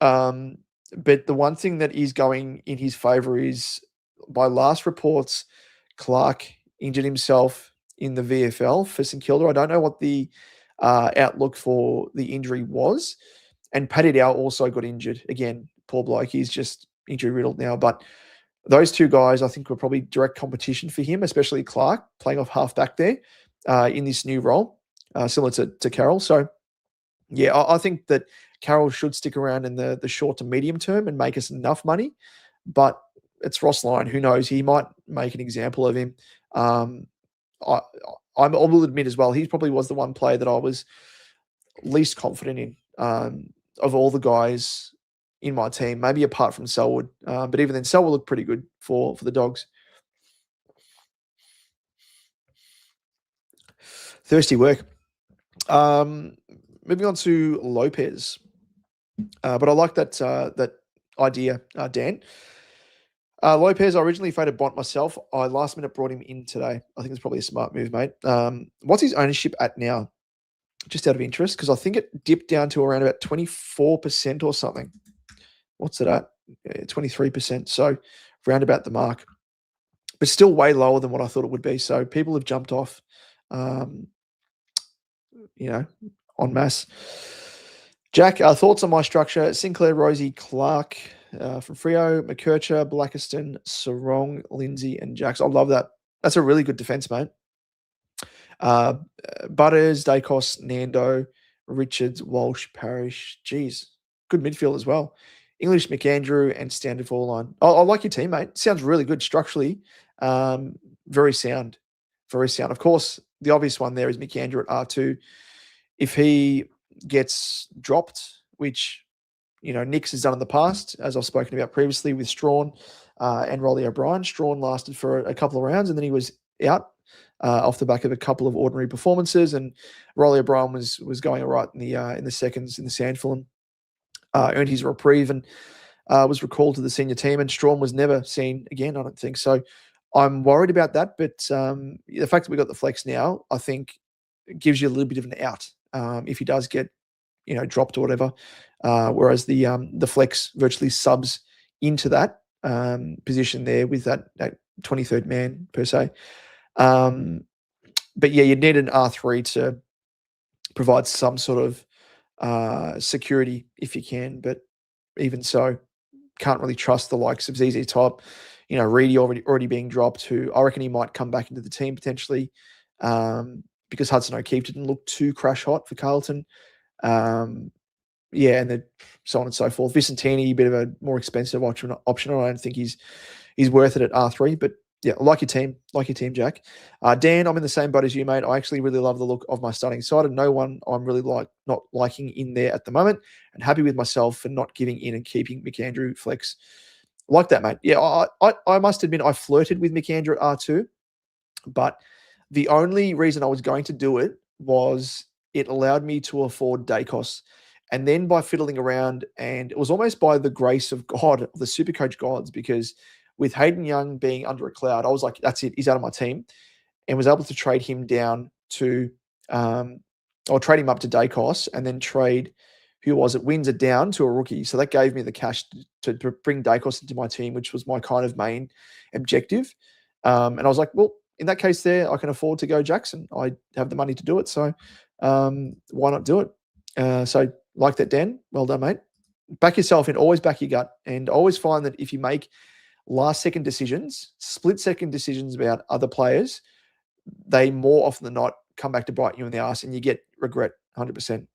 But the one thing that is going in his favour is, by last reports, Clark injured himself in the VFL for St Kilda. I don't know what the outlook for the injury was. And Paddy Dow also got injured. Again, poor bloke. He's just injury riddled now. But those two guys, I think, were probably direct competition for him, especially Clark, playing off halfback there in this new role, similar to Carroll. So, yeah, I think that Carroll should stick around in the short to medium term and make us enough money. But it's Ross Lyon. Who knows? He might make an example of him. I will admit as well, he probably was the one player that I was least confident in of all the guys in my team, maybe apart from Selwood. But even then, Selwood looked pretty good for the Dogs. Thirsty work. Moving on to Lopez. But I like that idea, Dan. Lopez, I originally faded Bont myself. I last minute brought him in today. I think it's probably a smart move, mate. What's his ownership at now? Just out of interest, because I think it dipped down to around about 24% or something. What's it at? 23%. So round about the mark. But still way lower than what I thought it would be. So people have jumped off, en masse. Jack, thoughts on my structure? Sinclair, Rosie, Clark from Freo, McKercher, Blackiston, Sarong, Lindsay, and Jacks. I love that. That's a really good defense, mate. Butters, Dacos, Nando, Richards, Walsh, Parrish. Geez, good midfield as well. English, McAndrew, and standard forward line. I like your team, mate. Sounds really good structurally. Very sound. Very sound. Of course, the obvious one there is McAndrew at R2. If he gets dropped, which, Nix has done in the past, as I've spoken about previously with Strawn and Rolly O'Brien. Strawn lasted for a couple of rounds and then he was out off the back of a couple of ordinary performances, and Rolly O'Brien was going all right in the seconds in the SANFL and earned his reprieve and was recalled to the senior team, and Strawn was never seen again, I don't think. So I'm worried about that, but the fact that we got the flex now, I think it gives you a little bit of an out if he does get dropped or whatever, whereas the flex virtually subs into that position there with that 23rd man per se. But yeah, you'd need an R3 to provide some sort of security if you can, but even so, can't really trust the likes of ZZ Top, Reedy already being dropped, who I reckon he might come back into the team potentially, because Hudson O'Keefe didn't look too crash hot for Carlton. And then so on and so forth. Vicentini, a bit of a more expensive option. I don't think he's worth it at R3, but yeah, I like your team, Jack. Dan, I'm in the same boat as you, mate. I actually really love the look of my starting side, and no one I'm really not liking in there at the moment, and happy with myself for not giving in and keeping McAndrew flex. Like that, mate. Yeah, I must admit I flirted with McAndrew at R2, but the only reason I was going to do it was it allowed me to afford Dacos. And then by fiddling around, and it was almost by the grace of God, of the SuperCoach gods, because with Hayden Young being under a cloud, I was like, that's it, he's out of my team, and was able to trade him down to, or trade him up to Dacos, and then trade, who was it, Windsor down to a rookie. So that gave me the cash to bring Dacos into my team, which was my kind of main objective. And I was like, well, in that case there, I can afford to go Jackson. I have the money to do it. So why not do it? So like that, Dan. Well done, mate. Back yourself in. Always back your gut. And always find that if you make last-second decisions, split-second decisions about other players, they more often than not come back to bite you in the ass and you get regret 100%.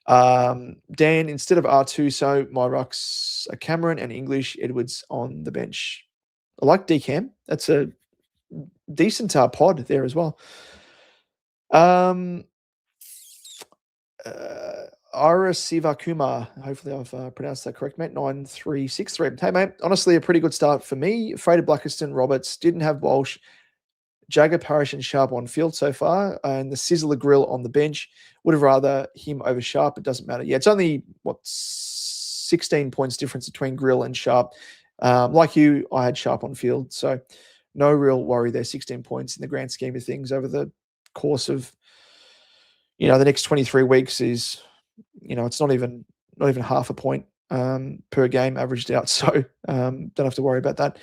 Dan, instead of R2, so my rucks are Cameron and English, Edwards on the bench. I like DCam. That's a decent pod there as well. Ara Sivakumar, hopefully I've pronounced that correct, mate. 9363. Hey, mate, honestly, a pretty good start for me. Afraid of Blackiston, Roberts, didn't have Walsh, Jagger, Parrish, and Sharp on field so far, and the Sizzler Grill on the bench. Would have rather him over Sharp. It doesn't matter. Yeah, it's only, 16 points difference between Grill and Sharp. Like you, I had Sharp on field, so no real worry there. 16 points in the grand scheme of things over the course of, the next 23 weeks is, it's not even half a point per game averaged out. So don't have to worry about that.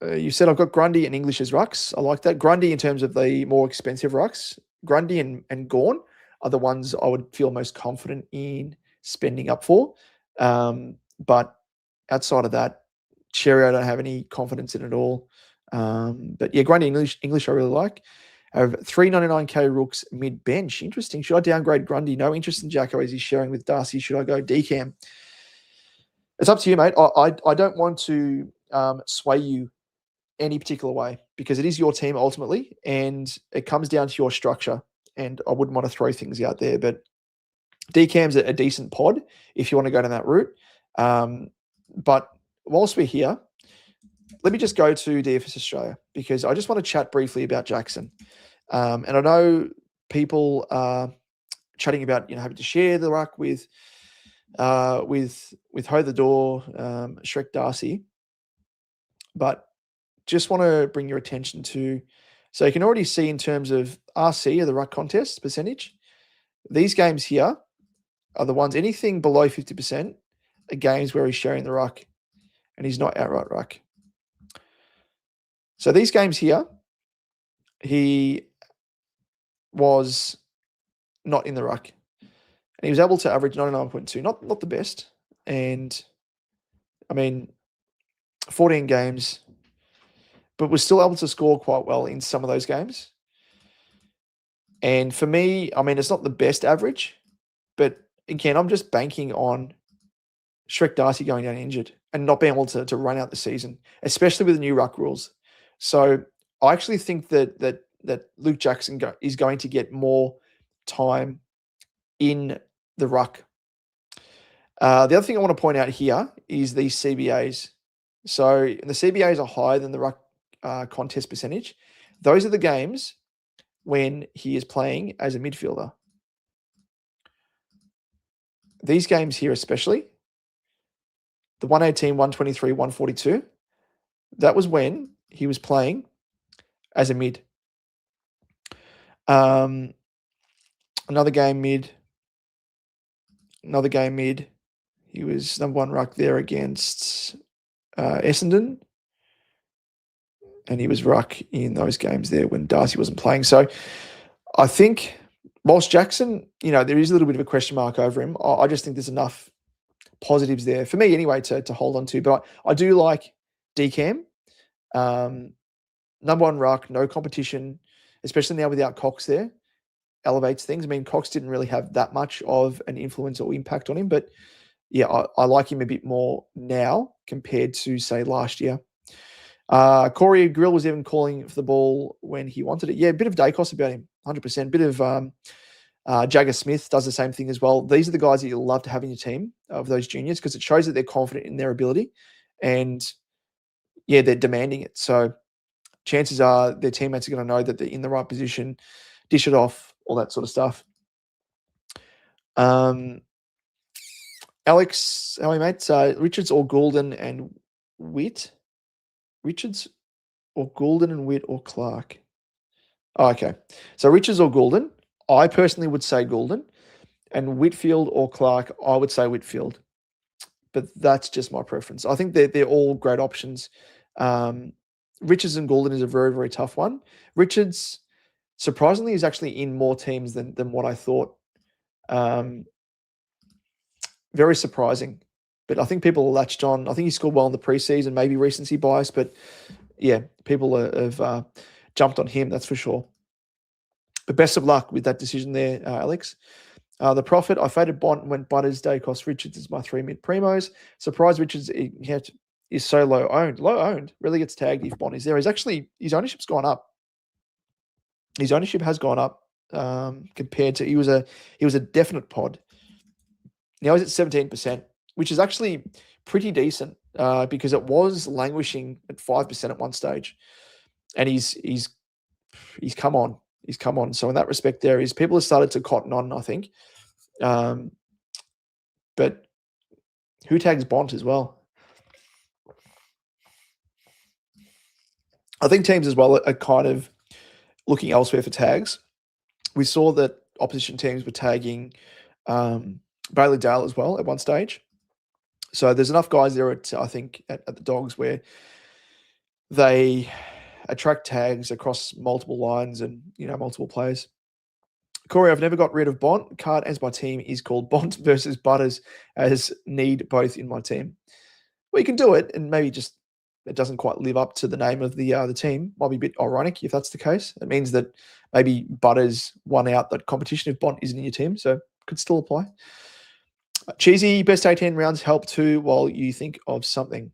You said I've got Grundy and English as rucks. I like that. Grundy in terms of the more expensive rucks. Grundy and Gawn are the ones I would feel most confident in spending up for. But outside of that, Cherry I don't have any confidence in at all. But yeah, Grundy English I really like. I have 399k Rooks mid-bench. Interesting. Should I downgrade Grundy? No interest in Jacko as he's sharing with Darcy. Should I go decam? It's up to you, mate. I don't want to sway you any particular way because it is your team ultimately, and it comes down to your structure. And I wouldn't want to throw things out there, but decam's a decent pod if you want to go down that route. But whilst we're here, let me just go to DFS Australia because I just want to chat briefly about Jackson. And I know people are chatting about, having to share the ruck with Ho the Door, Shrek Darcy. But just want to bring your attention to, so you can already see in terms of RC, or the ruck contest percentage, these games here are the ones, anything below 50% are games where he's sharing the ruck and he's not outright ruck. So these games here, he was not in the ruck. And he was able to average 99.2, not the best. And, 14 games, but was still able to score quite well in some of those games. And for me, it's not the best average, but again, I'm just banking on Shrek Darcy going down injured and not being able to run out the season, especially with the new ruck rules. So I actually think that Luke Jackson is going to get more time in the ruck. The other thing I want to point out here is these CBAs. So the CBAs are higher than the ruck contest percentage. Those are the games when he is playing as a midfielder. These games here especially, the 118, 123, 142, that was when he was playing as a mid. Another game mid. He was number one ruck there against Essendon. And he was ruck in those games there when Darcy wasn't playing. So I think whilst Jackson, there is a little bit of a question mark over him, I just think there's enough positives there for me anyway to hold on to. But I do like DCam. Number one ruck, no competition, especially now without Cox there, elevates things. Cox didn't really have that much of an influence or impact on him, but yeah, I like him a bit more now compared to, say, last year. Corey Grill was even calling for the ball when he wanted it. Yeah, a bit of Dacos about him, 100%. Bit of Jagger Smith does the same thing as well. These are the guys that you'll love to have in your team of those juniors because it shows that they're confident in their ability and, yeah, they're demanding it. So chances are their teammates are going to know that they're in the right position, dish it off, all that sort of stuff. Alex, how are you, mate? Richards or Goulden and Witt? Richards or Goulden and Witt or Clark? Oh, okay. So Richards or Goulden? I personally would say Goulden. And Whitfield or Clark, I would say Whitfield. But that's just my preference. I think they're all great options. Richards and Goulden is a very, very tough one. Richards, surprisingly, is actually in more teams than what I thought. Very surprising. But I think people latched on. I think he scored well in the preseason, maybe recency bias. But yeah, people have jumped on him, that's for sure. But best of luck with that decision there, Alex. The Prophet, I faded Bont when Butters Day cost Richards as my 3 mid primos. Surprise Richards is so low owned. Low owned really gets tagged if Bont is there. His ownership's gone up. His ownership has gone up compared to he was a definite pod. Now he's at 17%, which is actually pretty decent because it was languishing at 5% at one stage, and he's come on. He's come on. So in that respect, people have started to cotton on, I think. But who tags Bont as well? I think teams as well are kind of looking elsewhere for tags. We saw that opposition teams were tagging Bailey Dale as well at one stage. So there's enough guys there at the Dogs where they attract tags across multiple lines and multiple players. Corey, I've never got rid of Bont. Card as my team is called Bont versus Butters, as need both in my team. Well, you can do it, and maybe just it doesn't quite live up to the name of the team. Might be a bit ironic if that's the case. It means that maybe Butters won out that competition if Bont isn't in your team, so could still apply. Cheesy, best 18 rounds help too while you think of something.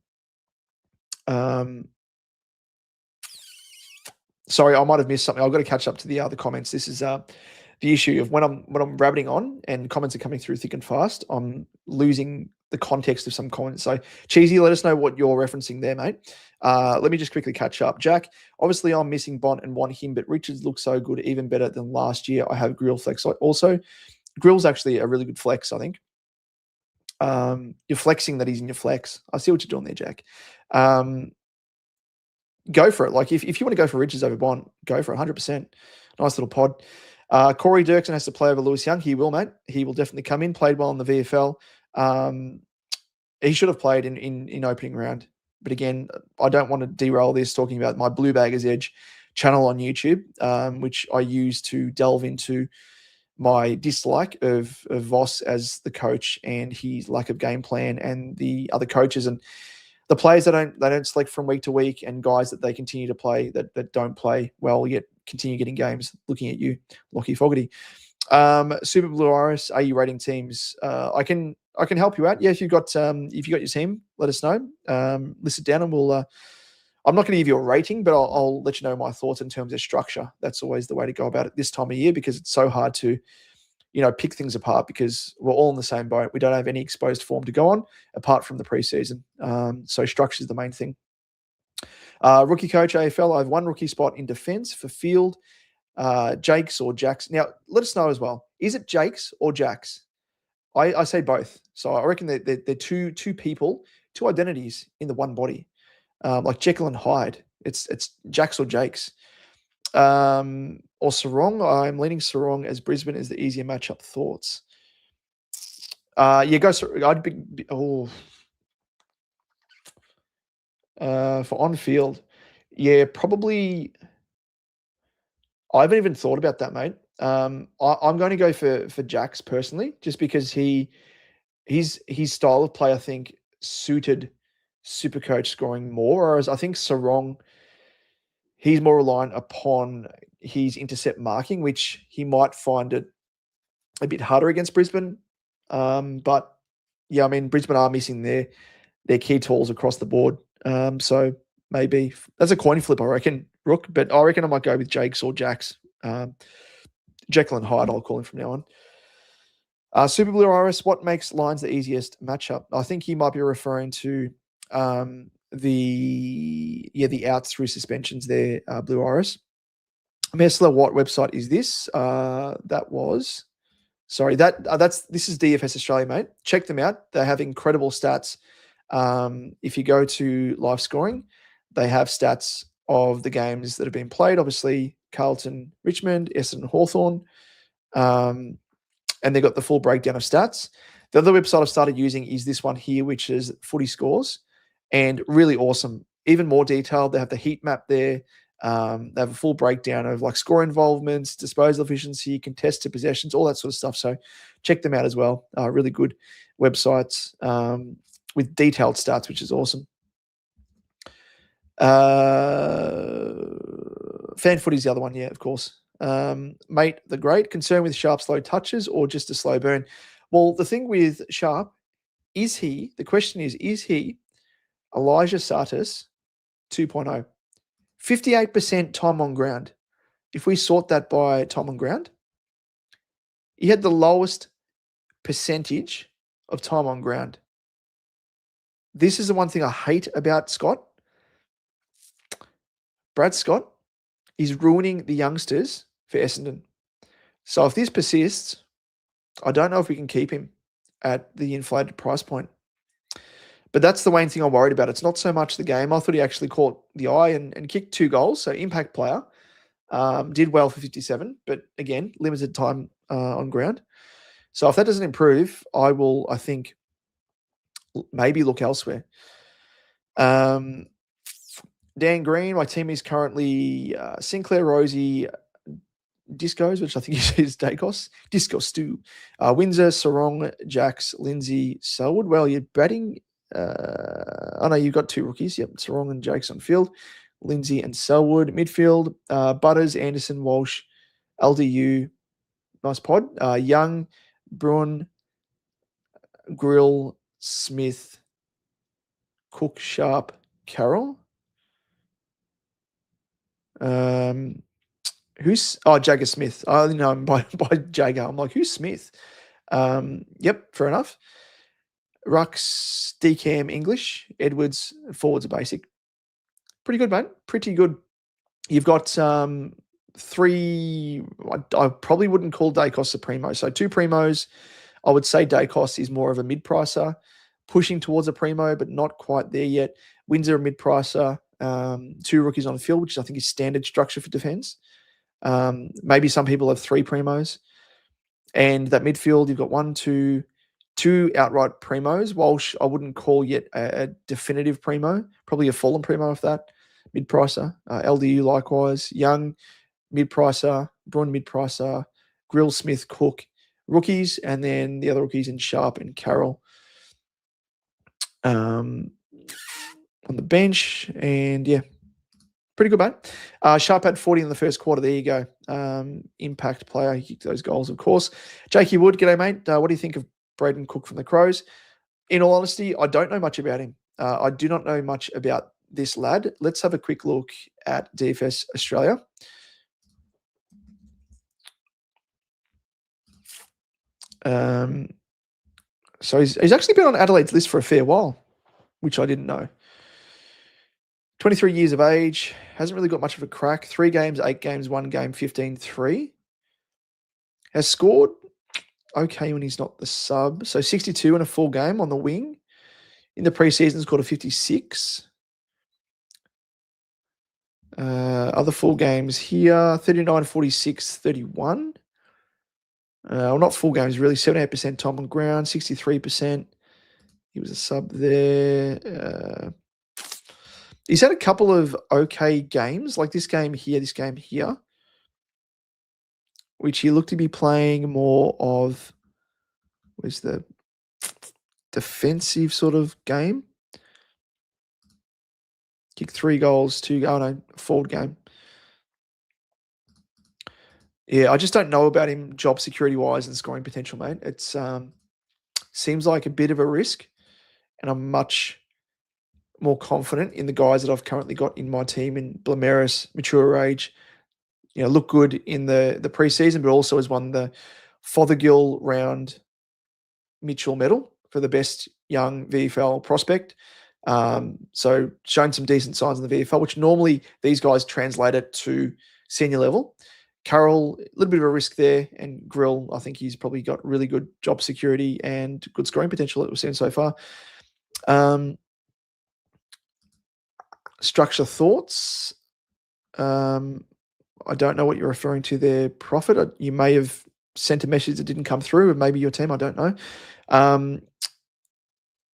Sorry, I might have missed something. I've got to catch up to the other comments. This is the issue of when I'm rabbiting on and comments are coming through thick and fast, I'm losing the context of some comments. So, Cheesy, let us know what you're referencing there, mate. Let me just quickly catch up. Jack, obviously I'm missing Bont and want him, but Richards looks so good, even better than last year. I have Grill flex. Also, Grill's actually a really good flex, I think. You're flexing that he's in your flex. I see what you're doing there, Jack. Go for it. Like if you want to go for Richards over Bont, go for it. 100%. Nice little pod. Corey Dirksen has to play over Lewis Young. He will, mate. He will definitely come in. Played well in the VFL. He should have played in opening round. But again, I don't want to derail this talking about my Blue Baggers Edge channel on YouTube, which I use to delve into my dislike of Voss as the coach and his lack of game plan and the other coaches and the players that don't select from week to week and guys that they continue to play that don't play well yet continue getting games. Looking at you, Lockie Fogarty. Super Blue Iris, are you rating teams? I can help you out. Yeah, if you got your team, let us know. List it down and we'll. I'm not going to give you a rating, but I'll let you know my thoughts in terms of structure. That's always the way to go about it this time of year because it's so hard to, pick things apart because we're all in the same boat. We don't have any exposed form to go on apart from the preseason. So structure is the main thing. Rookie coach AFL. I have one rookie spot in defense for field. Jakes or Jacks. Now, let us know as well. Is it Jakes or Jacks? I say both. So I reckon they're two people, two identities in the one body. Like Jekyll and Hyde. It's Jacks or Jakes. Or Sarong. I'm leaning Sarong as Brisbane is the easier matchup. Thoughts? Go. I'd be for on field. Yeah, probably. I haven't even thought about that, mate. I'm going to go for Jacks personally, just because his style of play I think suited SuperCoach scoring more, whereas I think Sarong, he's more reliant upon his intercept marking, which he might find it a bit harder against Brisbane. But yeah, I mean, Brisbane are missing their key tools across the board. So maybe that's a coin flip, I reckon, Rook. But I reckon I might go with Jakes or Jacks. Jekyll and Hyde, I'll call him from now on. Super Blue Iris, what makes lines the easiest matchup? I think he might be referring to the outs through suspensions there, Blue Iris. Messler, what website is this? This is DFS Australia, mate. Check them out. They have incredible stats. If you go to live scoring, they have stats of the games that have been played. Obviously, Carlton, Richmond, Essendon, Hawthorn, and they've got the full breakdown of stats. The other website I've started using is this one here, which is Footy Scores, and really awesome. Even more detailed. They have the heat map there. They have a full breakdown of like score involvements, disposal efficiency, contested possessions, all that sort of stuff. So check them out as well. Really good websites with detailed stats, which is awesome. Fan Footy is the other one, yeah, of course. Mate, the great concern with Sharp's slow touches or just a slow burn? Well, the thing with Sharp, the question is he Elijah Sartis 2.0? 58% time on ground. If we sort that by time on ground, he had the lowest percentage of time on ground. This is the one thing I hate about Scott. Brad Scott is ruining the youngsters for Essendon. So if this persists, I don't know if we can keep him at the inflated price point. But that's the main thing I'm worried about. It's not so much the game. I thought he actually caught the eye and kicked 2 goals. So impact player. Did well for 57. But again, limited time on ground. So if that doesn't improve, I will, I think, maybe look elsewhere. Dan Green, my team is currently Sinclair, Rosie, Discos, which I think is Dacos, Disco Stew, Windsor, Sarong, Jax, Lindsay, Selwood. Well, you're batting. I know you've got 2 rookies. Yep, Sarong and Jakes on field. Lindsay and Selwood. Midfield, Butters, Anderson, Walsh, LDU. Nice pod. Young, Bruin, Grill, Smith, Cook, Sharp, Carroll. Who's Jagger Smith? I only know him by Jagger. I'm like, who's Smith? Yep, fair enough. Ruck's Decam English, Edwards forwards are basic. Pretty good, mate. Pretty good. You've got 3. I probably wouldn't call Dacos a primo. So 2 primos. I would say Dacos is more of a mid-pricer, pushing towards a primo, but not quite there yet. Windsor a mid-pricer. 2 rookies on the field, which I think is standard structure for defense. Maybe some people have 3 primos. And that midfield, you've got 2 outright primos. Walsh, I wouldn't call yet a definitive primo. Probably a fallen primo of that. Mid-pricer. LDU likewise. Young, mid-pricer. Bruin, mid-pricer. Grill, Smith, Cook. Rookies. And then the other rookies in Sharp and Carroll. On the bench. And yeah, pretty good, mate. Sharp had 40 in the first quarter. There you go. Impact player. He kicked those goals, of course. Jakey Wood, g'day, mate. What do you think of Braden Cook from the Crows? In all honesty, I don't know much about him. I do not know much about this lad. Let's have a quick look at DFS Australia. So he's actually been on Adelaide's list for a fair while, which I didn't know. 23 years of age, hasn't really got much of a crack. 3 games, 8 games, 1 game, 15-3. Has scored okay when he's not the sub. So 62 in a full game on the wing. In the preseason, scored a 56. Other full games here, 39, 46, 31. Well, not full games, really. 78% time on ground, 63%. He was a sub there. He's had a couple of okay games, like this game here, which he looked to be playing more of, where's the defensive sort of game? Kicked 3 goals, 2 forward game. Yeah, I just don't know about him job security-wise and scoring potential, mate. It's seems like a bit of a risk, and I'm much more confident in the guys that I've currently got in my team in Blameris, mature age, look good in the preseason, but also has won the Fothergill round Mitchell medal for the best young VFL prospect. So shown some decent signs in the VFL, which normally these guys translate it to senior level. Carroll, a little bit of a risk there, and Grill, I think he's probably got really good job security and good scoring potential that we've seen so far. Structure thoughts. I don't know what you're referring to there, Prophet. You may have sent a message that didn't come through, or maybe your team, I don't know.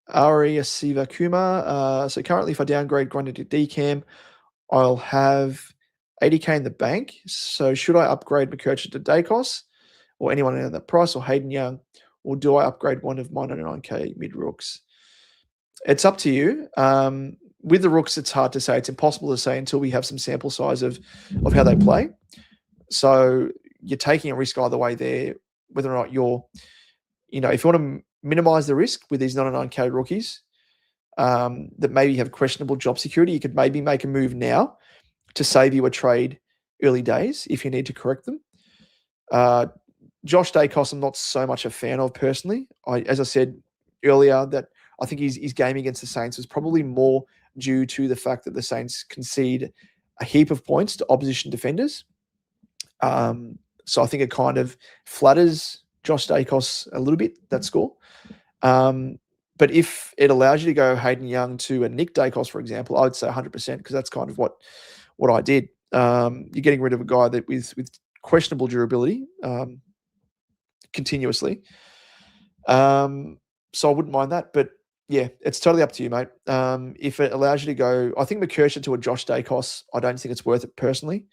Ari Asiva Kumar. So currently, if I downgrade Grundy to DCAM, I'll have 80k in the bank. So should I upgrade McKercher to Dacos or anyone in that price, or Hayden Young, or do I upgrade one of my 99k mid rooks? It's up to you. With the rooks, it's hard to say. It's impossible to say until we have some sample size of how they play. So you're taking a risk either way there, whether or not you're, if you want to minimize the risk with these 99k rookies that maybe have questionable job security, you could maybe make a move now to save you a trade early days if you need to correct them. Josh Dacos, I'm not so much a fan of personally. As I said earlier, that I think his game against the Saints was probably more due to the fact that the Saints concede a heap of points to opposition defenders. So I think it kind of flatters Josh Dacos a little bit, that score. But if it allows you to go Hayden Young to a Nick Dacos, for example, I would say 100%, because that's kind of what I did. You're getting rid of a guy that with questionable durability continuously. So I wouldn't mind that. But yeah, it's totally up to you, mate. If it allows you to go, I think McKercher to a Josh Dacos, I don't think it's worth it personally.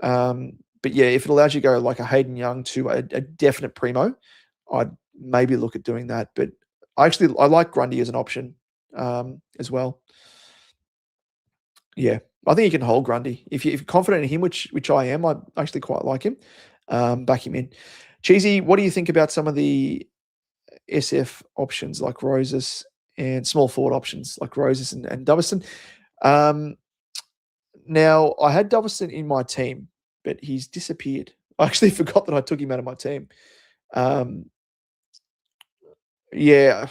But yeah, if it allows you to go like a Hayden Young to a definite primo, I'd maybe look at doing that. But I like Grundy as an option as well. Yeah, I think you can hold Grundy. If you're confident in him, which I am, I actually quite like him. Back him in. Cheesy, what do you think about some of the SF options like Roses and small forward options like Roses and Dovison? Now, I had Dovison in my team, but he's disappeared. I actually forgot that I took him out of my team. Yeah,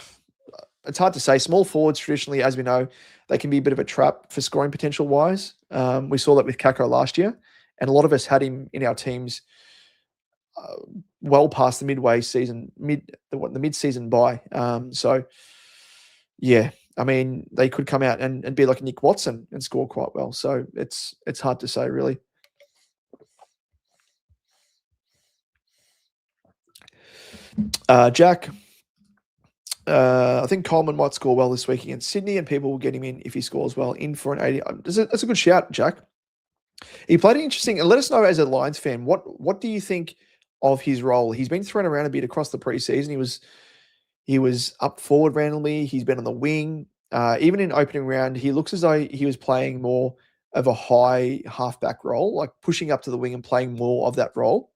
it's hard to say. Small forwards, traditionally, as we know, they can be a bit of a trap for scoring potential wise. We saw that with Kako last year, and a lot of us had him in our teams well past the midway season, the mid-season bye. So, yeah, I mean, they could come out and be like Nick Watson and score quite well. So it's hard to say, really. Jack, I think Coleman might score well this week against Sydney, and people will get him in if he scores well. In for an 80. That's a good shout, Jack. He played interesting, and let us know as a Lions fan, what do you think of his role? He's been thrown around a bit across the preseason. He was up forward randomly. He's been on the wing. Even in opening round, he looks as though he was playing more of a high halfback role, like pushing up to the wing and playing more of that role,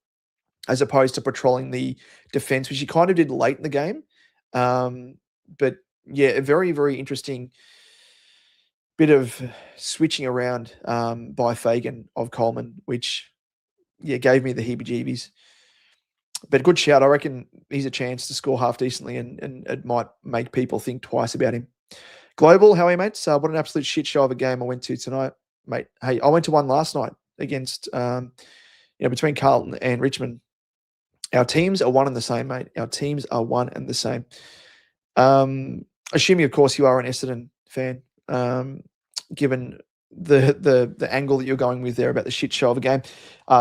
as opposed to patrolling the defense, which he kind of did late in the game. But yeah, a very, very interesting bit of switching around by Fagan of Coleman, which gave me the heebie-jeebies. But good shout. I reckon he's a chance to score half decently, and it might make people think twice about him. Global, how are you, mates? What an absolute shit show of a game I went to tonight, mate. Hey, I went to one last night against, between Carlton and Richmond. Our teams are one and the same, mate. Our teams are one and the same. Assuming, of course, you are an Essendon fan, given the angle that you're going with there about the shit show of a game.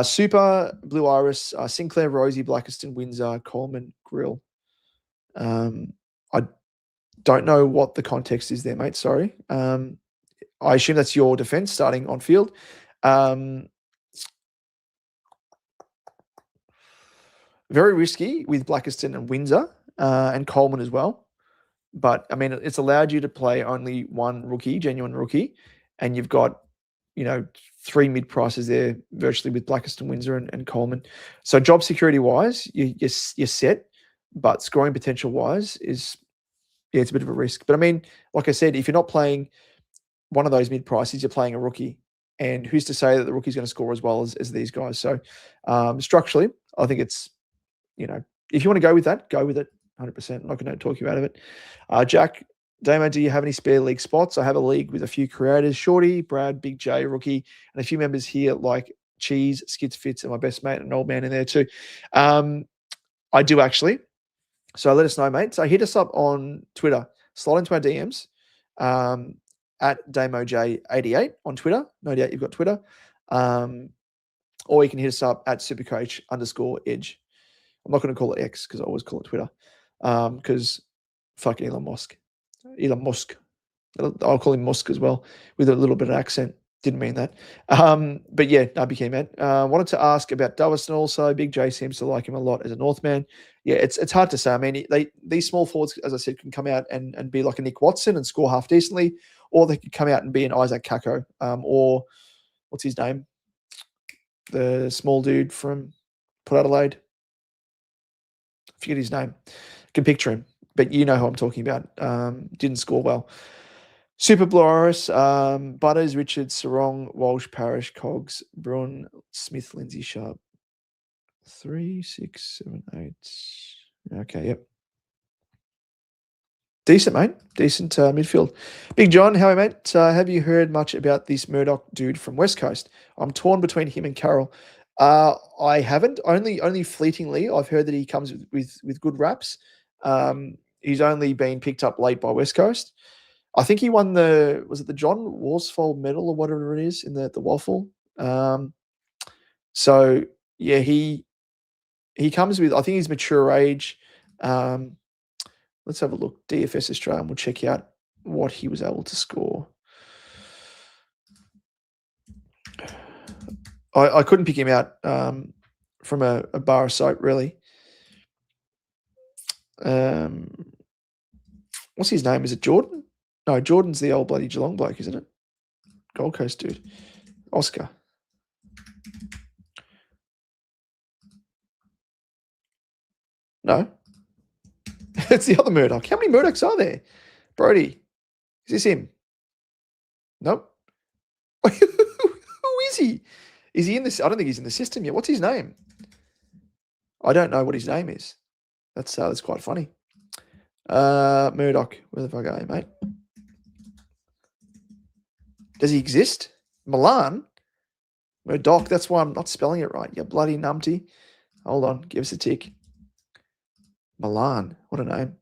Super, Blue Iris, Sinclair, Rosie, Blackiston, Windsor, Coleman, Grill. I don't know what the context is there, mate. Sorry. I assume that's your defense starting on field. Very risky with Blackiston and Windsor and Coleman as well. But, I mean, it's allowed you to play only one rookie, genuine rookie, and you've got, 3 mid-prices there virtually with Blackiston, Windsor and Coleman. So job security-wise, you're set, but scoring potential-wise it's a bit of a risk. But, I mean, like I said, if you're not playing one of those mid-prices, you're playing a rookie. And who's to say that the rookie's going to score as well as these guys? So, structurally, I think it's, if you want to go with that, go with it 100%. I'm not going to talk you out of it. Jack, Damo, do you have any spare league spots? I have a league with a few creators, Shorty, Brad, Big J, Rookie, and a few members here like Cheese, Skids Fits, and my best mate, an old man in there too. I do actually. So let us know, mate. So hit us up on Twitter. Slide into our DMs at DamoJ88 on Twitter. No doubt you've got Twitter. Or you can hit us up at SuperCoach_Edge. I'm not going to call it X because I always call it Twitter. Because fuck Elon Musk. Elon Musk. I'll call him Musk as well with a little bit of accent. Didn't mean that. But yeah, no, became man. Wanted to ask about Dustin also. Big J seems to like him a lot as a Northman. Yeah, it's hard to say. I mean, these small forwards, as I said, can come out and be like a Nick Watson and score half decently, or they could come out and be an Isaac Kako, or what's his name? The small dude from Port Adelaide. I forget his name. I can picture him, but you know who I'm talking about. Didn't score well. Super Bloris, Butters, Richards, Sarong, Walsh, Parrish, Cogs, Brun, Smith, Lindsay, Sharp. 3, 6, 7, 8. Okay, yep. Decent, mate. Decent midfield. Big John, how are you, mate? Have you heard much about this Murdoch dude from West Coast? I'm torn between him and Carroll. I haven't. Only fleetingly. I've heard that he comes with good raps. He's only been picked up late by West Coast. I think he won was it the John Worsfold medal or whatever it is in the waffle. So yeah, he comes with, I think he's mature age. Let's have a look. DFS Australia, and we'll check out what he was able to score. I couldn't pick him out from a bar of soap, really. What's his name? Is it Jordan? No, Jordan's the old bloody Geelong bloke, isn't it? Gold Coast dude. Oscar. No. It's the other Murdoch. How many Murdochs are there? Brody. Is this him? Nope. Who is he? Is he in this? I don't think he's in the system yet. What's his name? I don't know what his name is. That's quite funny. Murdoch. Where the fuck are you, mate? Does he exist? Milan? Murdoch. That's why I'm not spelling it right. You bloody numpty. Hold on. Give us a tick. Milan. What a name.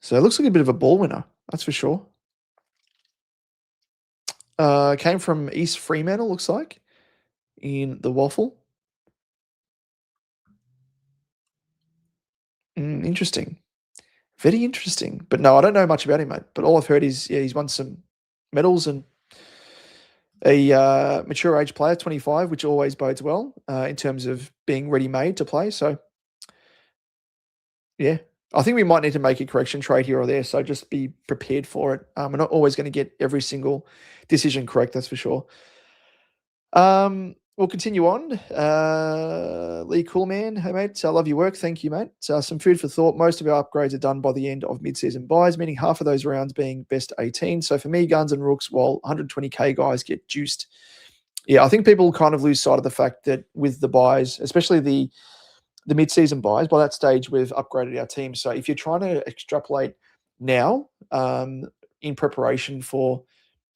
So it looks like a bit of a ball winner. That's for sure. Came from East Fremantle, looks like, in the waffle. Interesting. Very interesting. But no, I don't know much about him, mate. But all I've heard is, he's won some medals and a mature age player, 25, which always bodes well in terms of being ready-made to play. So, yeah. I think we might need to make a correction trade here or there, so just be prepared for it. We're not always going to get every single decision correct, that's for sure. We'll continue on. Lee Coolman, hey mate, I love your work. Thank you, mate. Some food for thought. Most of our upgrades are done by the end of mid-season buys, meaning half of those rounds being best 18. So for me, guns and rooks, while 120k guys get juiced. Yeah, I think people kind of lose sight of the fact that with the buys, especially the mid-season buys, by that stage we've upgraded our team. So if you're trying to extrapolate now in preparation for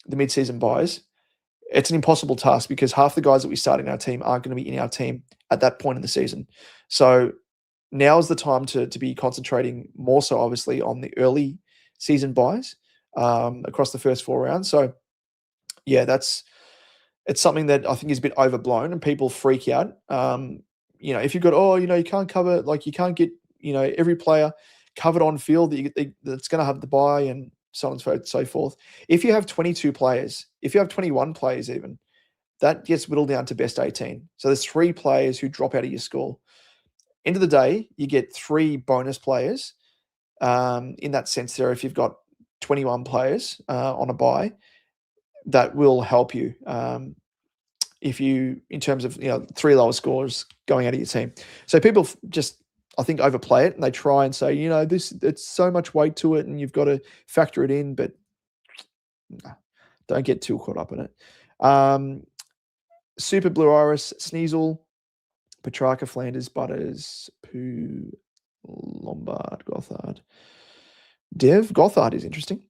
the mid-season buys, it's an impossible task because half the guys that we start in our team aren't going to be in our team at that point in the season. So now is the time to be concentrating more so obviously on the early season buys across the first 4 rounds. So yeah, it's something that I think is a bit overblown and people freak out. If you've got, you can't cover, like you can't get, every player covered on field that's going to have the buy and so on and so forth. If you have 22 players, if you have 21 players even, that gets whittled down to best 18. So there's 3 players who drop out of your score. End of the day, you get 3 bonus players in that sense there. If you've got 21 players on a buy, that will help you in terms of 3 lower scores going out of your team. So people just, I think, overplay it and they try and say, it's so much weight to it and you've got to factor it in, but don't get too caught up in it. Super Blue Iris, Sneasel, Petrarca, Flanders, Butters, Pooh, Lombard, Gothard. Dev, Gothard is interesting.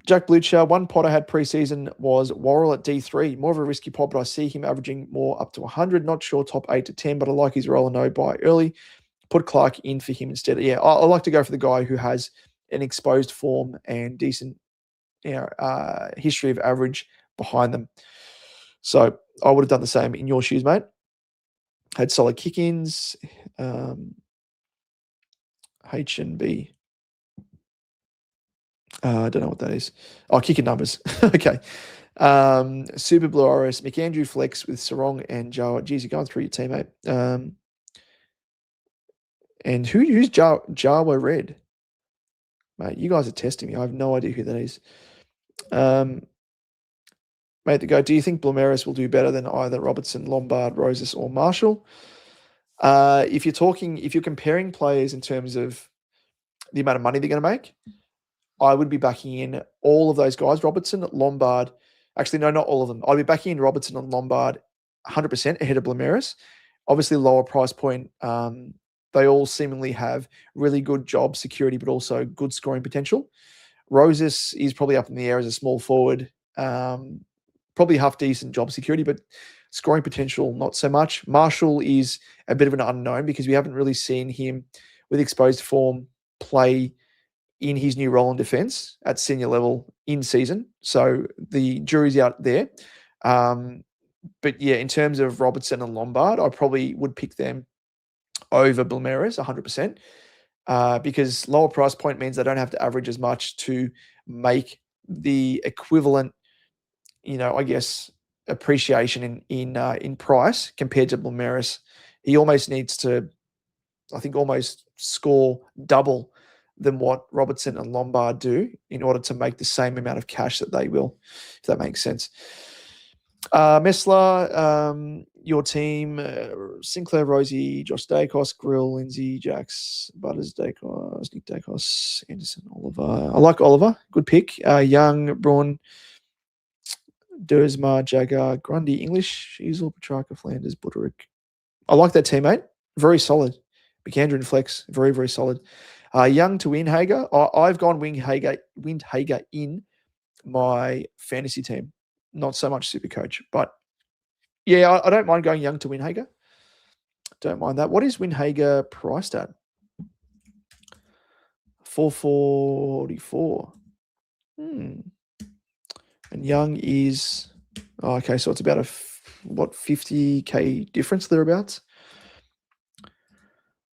Jack Blucher, one pod I had preseason was Worrell at D3. More of a risky pod, but I see him averaging more up to 100. Not sure top 8 to 10, but I like his role and no buy early. Put Clark in for him instead. Yeah, I like to go for the guy who has an exposed form and decent history of average behind them. So I would have done the same in your shoes, mate. Had solid kick-ins. H and B. I don't know what that is. Oh, kick-in numbers. Okay. Super Blue Iris, McAndrew Flex with Sarong and Jawa. Geez, you're going through your teammate. And who's Jawa Red? Mate, you guys are testing me. I have no idea who that is. Mate, do you think Blameris will do better than either Robertson, Lombard, Roses, or Marshall? If you're comparing players in terms of the amount of money they're going to make, I would be backing in all of those guys. Robertson, Lombard. Actually, no, not all of them. I'd be backing in Robertson and Lombard 100% ahead of Blameris. Obviously, lower price point. They all seemingly have really good job security, but also good scoring potential. Roses is probably up in the air as a small forward. Probably half decent job security, but scoring potential, not so much. Marshall is a bit of an unknown because we haven't really seen him with exposed form play in his new role in defence at senior level in season. So the jury's out there. But yeah, in terms of Robertson and Lombard, I probably would pick them over Blameris 100%, because lower price point means they don't have to average as much to make the equivalent, I guess, appreciation in price compared to Blameris. He almost needs to, I think, almost score double than what Robertson and Lombard do in order to make the same amount of cash that they will, if that makes sense. Messler, your team, Sinclair, Rosie, Josh Dacos, Grill, Lindsay, Jax, Butters, Dacos, Nick Dacos, Anderson, Oliver. I like Oliver. Good pick. Young, Braun, Dersma, Jagger, Grundy, English, Easel, Petrarca, Flanders, Butterick. I like that teammate. Very solid. McAndrew and Flex, very, very solid. Young to Windhager. I've gone Windhager in my fantasy team. Not so much SuperCoach. But yeah, I don't mind going Young to Windhager. Don't mind that. What is Windhager priced at? 444. And Young is, okay, so it's about a 50K difference thereabouts.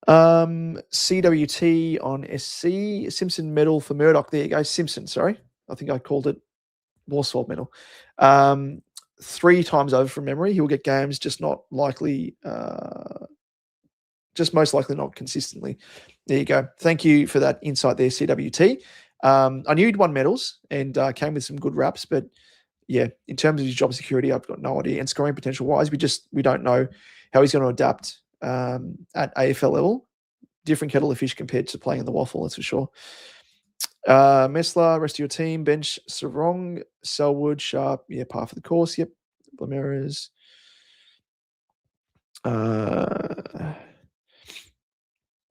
CWT on SC, Simpson medal for Murdoch. There you go, Simpson, sorry. I think I called it Worsfold medal. 3 times over from memory. He will get games, just not likely, just most likely not consistently. There you go. Thank you for that insight there, CWT. I knew he'd won medals and came with some good raps, but yeah, in terms of his job security, I've got no idea. And scoring potential wise, we don't know how he's going to adapt at AFL level. Different kettle of fish compared to playing in the waffle, that's for sure. Messler, rest of your team, bench, Sarong, Selwood, Sharp, yeah, par for the course, yep. Blameras.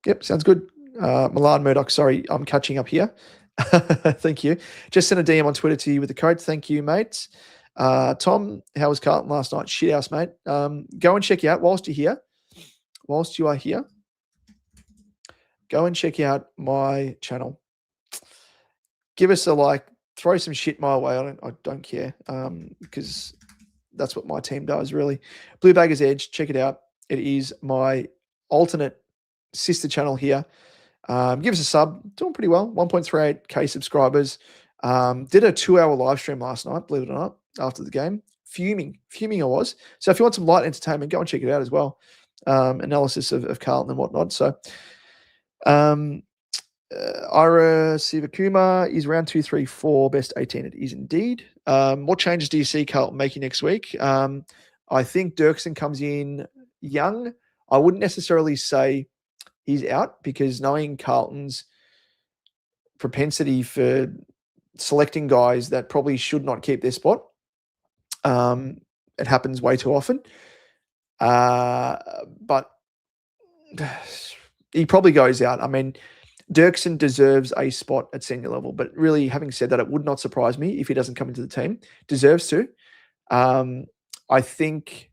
Yep, sounds good. Milan Murdoch, sorry, I'm catching up here. Thank you. Just sent a DM on Twitter to you with the code. Thank you, mate. Tom, how was Carlton last night? Shit house, mate. Go and check out whilst you're here. Whilst you are here, go and check out my channel. Give us a like. Throw some shit my way. I don't care, because that's what my team does, really. Blue Baggers Edge, check it out. It is my alternate sister channel here. Give us a sub. Doing pretty well. 1.38K subscribers. Did a 2-hour live stream last night, believe it or not, after the game. Fuming I was. So if you want some light entertainment, go and check it out as well. Analysis of Carlton and whatnot. So Ira Sivakuma is round 2, 3, 4, best 18. It is indeed. What changes do you see Carlton making next week? I think Dirksen comes in young. I wouldn't necessarily say he's out, because knowing Carlton's propensity for selecting guys that probably should not keep their spot, it happens way too often. But he probably goes out. I mean, Dirksen deserves a spot at senior level, but really, having said that, it would not surprise me if he doesn't come into the team. Deserves to. I think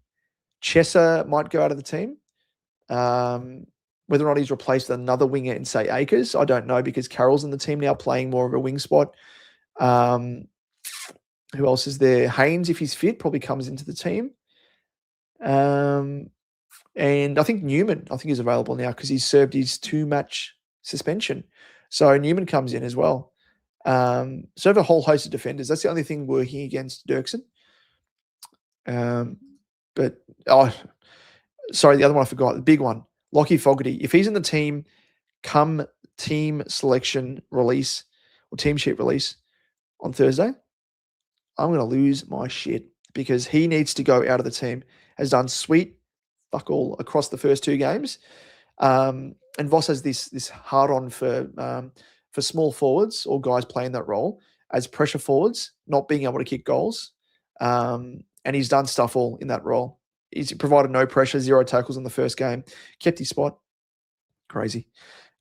Chesser might go out of the team. Whether or not he's replaced with another winger in, say, Akers, I don't know, because Carroll's in the team now playing more of a wing spot. Who else is there? Haynes, if he's fit, probably comes into the team. And I think Newman, is available now because he's served his 2-match suspension. So Newman comes in as well. So I have a whole host of defenders. That's the only thing working against Dirksen. The other one I forgot, the big one, Lockie Fogarty. If he's in the team, come team selection release or team sheet release on Thursday, I'm going to lose my shit because he needs to go out of the team. Has done sweet fuck all across the first 2 games. And Voss has this hard on for small forwards or guys playing that role as pressure forwards, not being able to kick goals. And he's done stuff all in that role. He's provided no pressure, 0 tackles in the first game, kept his spot. Crazy.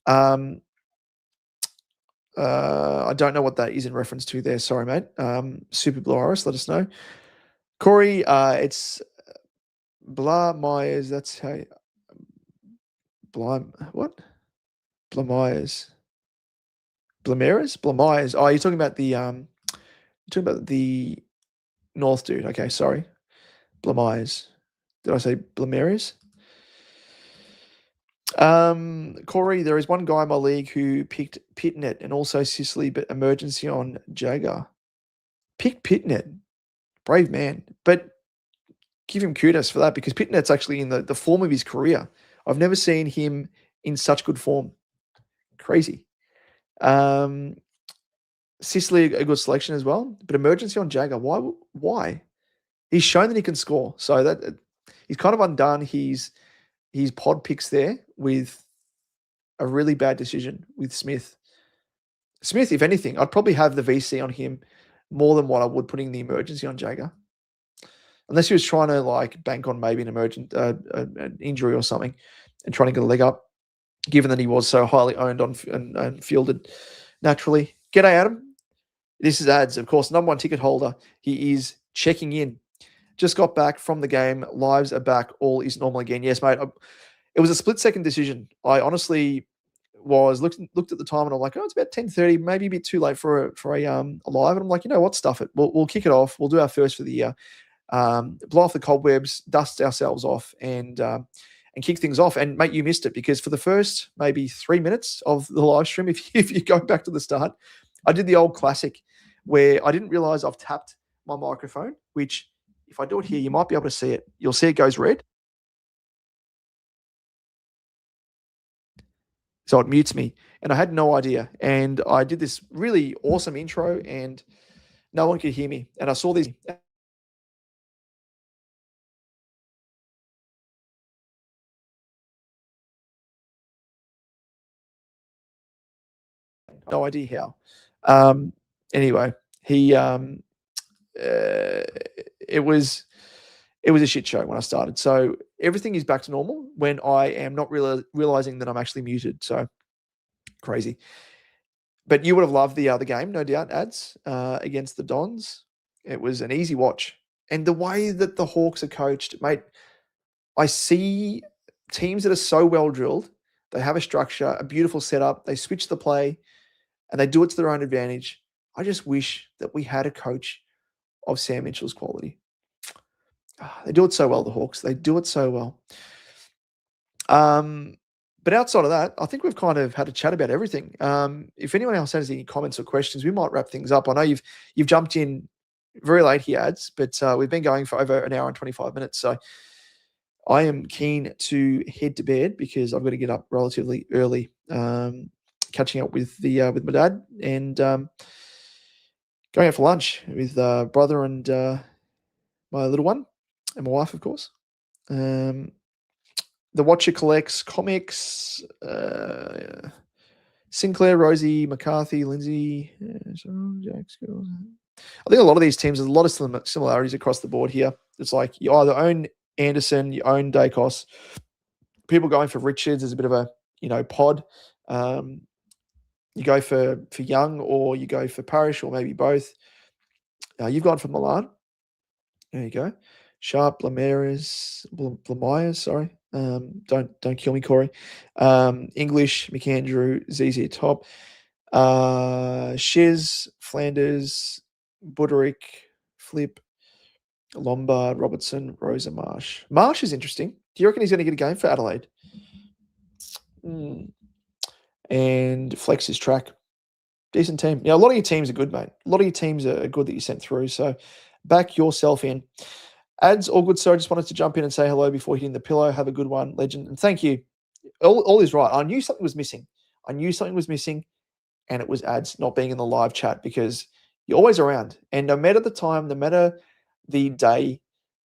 I don't know what that is in reference to there. Sorry, mate. Super Blue Iris, let us know. Corey, it's Blah Myers. That's how. What? Blamiers. Blamiers? Blamiers. Oh, you're talking about the North dude. Okay, sorry. Blamiers. Did I say Blamiers? Corey, there is one guy in my league who picked Pitnet and also Sicily, but emergency on Jagar. Pick Pitnet. Brave man. But give him kudos for that because Pitnet's actually in the form of his career. I've never seen him in such good form. Crazy. Sicily, a good selection as well, but emergency on Jagger. Why? He's shown that he can score. So that he's kind of undone his pod picks there with a really bad decision with Smith. Smith, if anything, I'd probably have the VC on him more than what I would putting the emergency on Jagger. Unless he was trying to bank on maybe an injury or something and trying to get a leg up, given that he was so highly owned on and fielded naturally. G'day, Adam. This is Ads, of course, number 1 ticket holder. He is checking in. Just got back from the game. Lives are back. All is normal again. Yes, mate. It was a split-second decision. I honestly was looked at the time and I'm like, oh, it's about 10:30, maybe a bit too late for a live. And I'm like, you know what? Stuff it. We'll kick it off. We'll do our first for the year. Blow off the cobwebs, dust ourselves off, and kick things off. And mate, you missed it because for the first maybe 3 minutes of the live stream, if you go back to the start, I did the old classic where I didn't realize I've tapped my microphone, which if I do it here, you might be able to see it. You'll see it goes red. So it mutes me. And I had no idea. And I did this really awesome intro and no one could hear me. And I saw these. No idea how. Anyway, he it was a shit show when I started. So everything is back to normal when I am not realizing that I'm actually muted. So crazy. But you would have loved the other game, no doubt, Ads, against the Dons. It was an easy watch. And the way that the Hawks are coached, mate, I see teams that are so well drilled. They have a structure, a beautiful setup. They switch the play and they do it to their own advantage. I just wish that we had a coach of Sam Mitchell's quality. They do it so well, the Hawks. They do it so well. But outside of that, I think we've kind of had a chat about everything. If anyone else has any comments or questions, we might wrap things up. I know you've jumped in very late here, Ads, but we've been going for over an hour and 25 minutes. So I am keen to head to bed because I've got to get up relatively early, catching up with with my dad and going out for lunch with brother and my little one and my wife, of course. The Watcher collects comics. Sinclair, Rosie, McCarthy, Lindsay, Jack Schools. I think a lot of these teams, there's a lot of similarities across the board here. It's like you either own Anderson, you own Dacos. People going for Richards is a bit of a pod. You go for Young, or you go for Parrish, or maybe both. You've gone for Milan. There you go. Sharp, Blamires, sorry. Don't kill me, Corey. English, McAndrew, ZZ top. Shiz, Flanders, Buderick, Flip, Lombard, Robertson, Rosa, Marsh. Marsh is interesting. Do you reckon he's going to get a game for Adelaide? And flex his track. Decent team. Yeah, a lot of your teams are good, mate. A lot of your teams are good that you sent through. So back yourself in. Ads, all good, sir. I just wanted to jump in and say hello before hitting the pillow. Have a good one, legend. And thank you. All is right. I knew something was missing. And it was ads not being in the live chat, because you're always around. And no matter the time, no matter the day,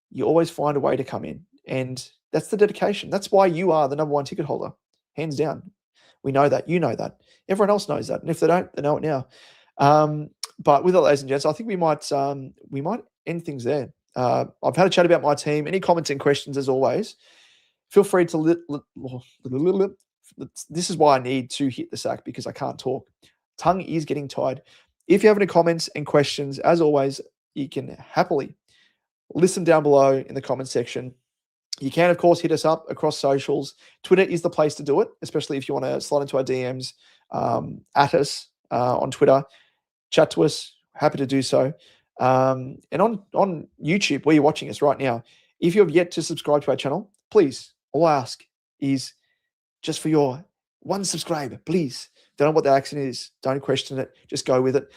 you always find a way to come in. And that's the dedication. That's why you are the number one ticket holder. Hands down. We know that. You know that. Everyone else knows that. And if they don't, they know it now. But with that, ladies and gents, I think we might end things there. I've had a chat about my team. Any comments and questions, as always, feel free to this is why I need to hit the sack, because I can't talk. Tongue is getting tired. If you have any comments and questions, as always, you can happily listen down below in the comment section. You can, of course, hit us up across socials. Twitter is the place to do it, especially if you want to slide into our DMs at us on Twitter. Chat to us. Happy to do so. And on YouTube, where you're watching us right now, if you have yet to subscribe to our channel, please, all I ask is just for your one subscribe, please. Don't know what the accent is. Don't question it. Just go with it.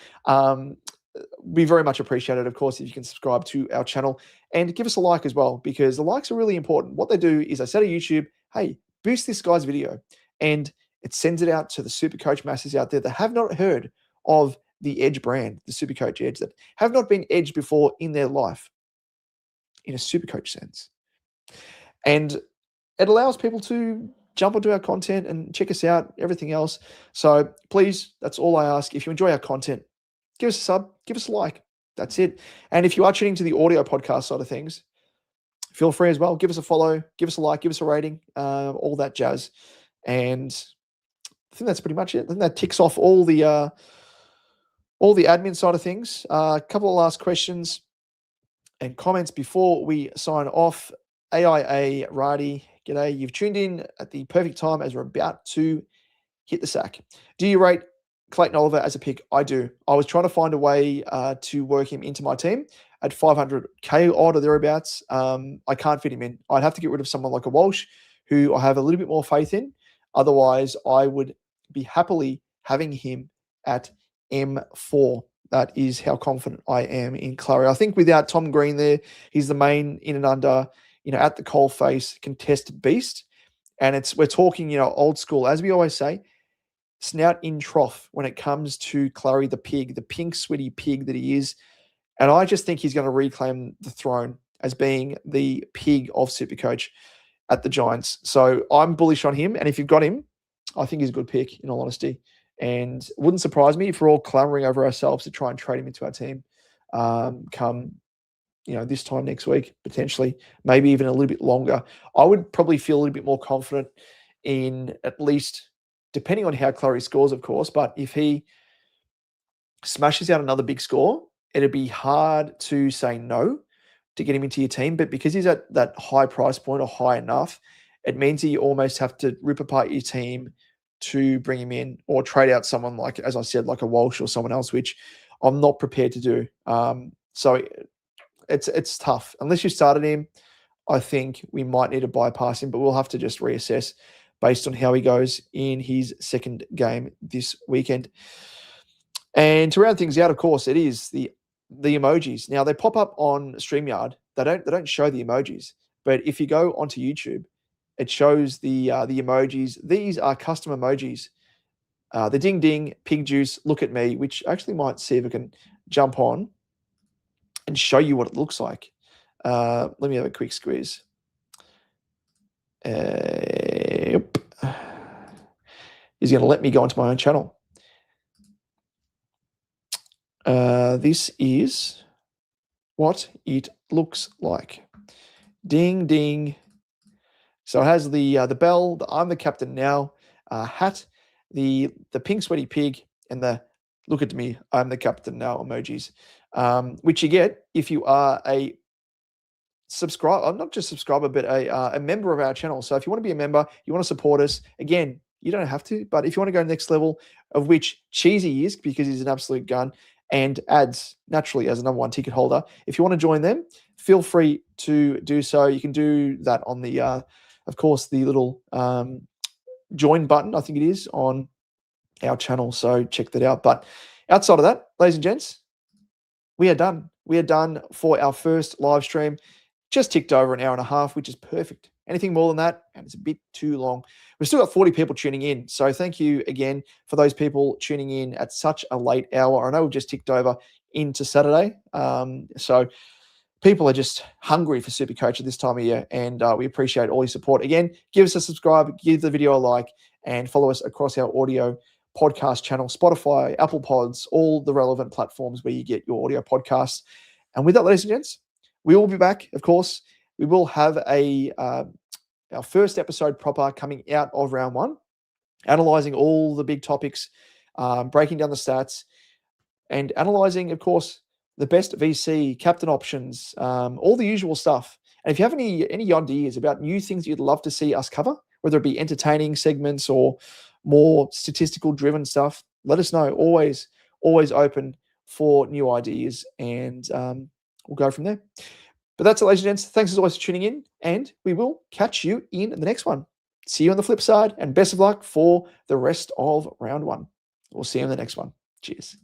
We very much appreciate it, of course, if you can subscribe to our channel and give us a like as well, because the likes are really important. What they do is they say to YouTube, hey, boost this guy's video, and it sends it out to the SuperCoach masses out there that have not heard of the Edge brand, the SuperCoach Edge, that have not been edged before in their life, in a SuperCoach sense. And it allows people to jump onto our content and check us out, everything else. So please, that's all I ask. If you enjoy our content, give us a sub, give us a like. That's it. And if you are tuning to the audio podcast side of things, feel free as well. Give us a follow, give us a like, give us a rating, all that jazz. And I think that's pretty much it. I think that ticks off all the admin side of things. A couple of last questions and comments before we sign off. AIA Radi, g'day. You've tuned in at the perfect time as we're about to hit the sack. Do you rate Clayton Oliver as a pick? I do. I was trying to find a way to work him into my team at 500k odd or thereabouts. I can't fit him in. I'd have to get rid of someone like a Walsh, who I have a little bit more faith in. Otherwise, I would be happily having him at M4. That is how confident I am in Clary. I think without Tom Green there, he's the main in and under, at the coalface contested beast. And we're talking, old school, as we always say, snout in trough when it comes to Clary the pig, the pink sweaty pig that he is. And I just think he's going to reclaim the throne as being the pig of SuperCoach at the Giants. So I'm bullish on him. And if you've got him, I think he's a good pick, in all honesty. And it wouldn't surprise me if we're all clamoring over ourselves to try and trade him into our team come, this time next week, potentially, maybe even a little bit longer. I would probably feel a little bit more confident in, at least, depending on how Clary scores, of course, but if he smashes out another big score, it'd be hard to say no to get him into your team. But because he's at that high price point or high enough, it means that you almost have to rip apart your team to bring him in, or trade out someone like, as I said, like a Walsh or someone else, which I'm not prepared to do. So it's tough. Unless you started him, I think we might need to bypass him, but we'll have to just reassess based on how he goes in his second game this weekend. And to round things out, of course, it is the emojis. Now, they pop up on StreamYard. They don't show the emojis, but if you go onto YouTube, it shows the emojis. These are custom emojis. The ding ding, pig juice, look at me, which actually might see if I can jump on and show you what it looks like. Let me have a quick squeeze. Yep. He's going to let me go onto my own channel. This is what it looks like. Ding, ding. So it has the bell, the I'm the captain now hat, the pink sweaty pig, and the look at me, I'm the captain now emojis, which you get if you are a subscriber, not just subscriber, but a member of our channel. So if you want to be a member, you want to support us, again, you don't have to, but if you want to go next level, of which Cheesy is, because he's an absolute gun, and adds naturally as a number one ticket holder, if you want to join them, feel free to do so. You can do that on the, of course, the little join button, I think it is, on our channel. So check that out. But outside of that, ladies and gents, we are done. We are done for our first live stream. Just ticked over an hour and a half, which is perfect. Anything more than that, and it's a bit too long. We've still got 40 people tuning in. So thank you again for those people tuning in at such a late hour. I know we've just ticked over into Saturday. So people are just hungry for SuperCoach at this time of year, and we appreciate all your support. Again, give us a subscribe, give the video a like, and follow us across our audio podcast channel, Spotify, Apple Pods, all the relevant platforms where you get your audio podcasts. And with that, ladies and gents, we will be back, of course. We will have our first episode proper coming out of round one, analysing all the big topics, breaking down the stats, and analysing, of course, the best VC, captain options, all the usual stuff. And if you have any ideas about new things you'd love to see us cover, whether it be entertaining segments or more statistical driven stuff, let us know. Always open for new ideas, and we'll go from there. But that's it, ladies and gents. Thanks as always for tuning in, and we will catch you in the next one. See you on the flip side, and best of luck for the rest of round one. We'll see you in the next one. Cheers.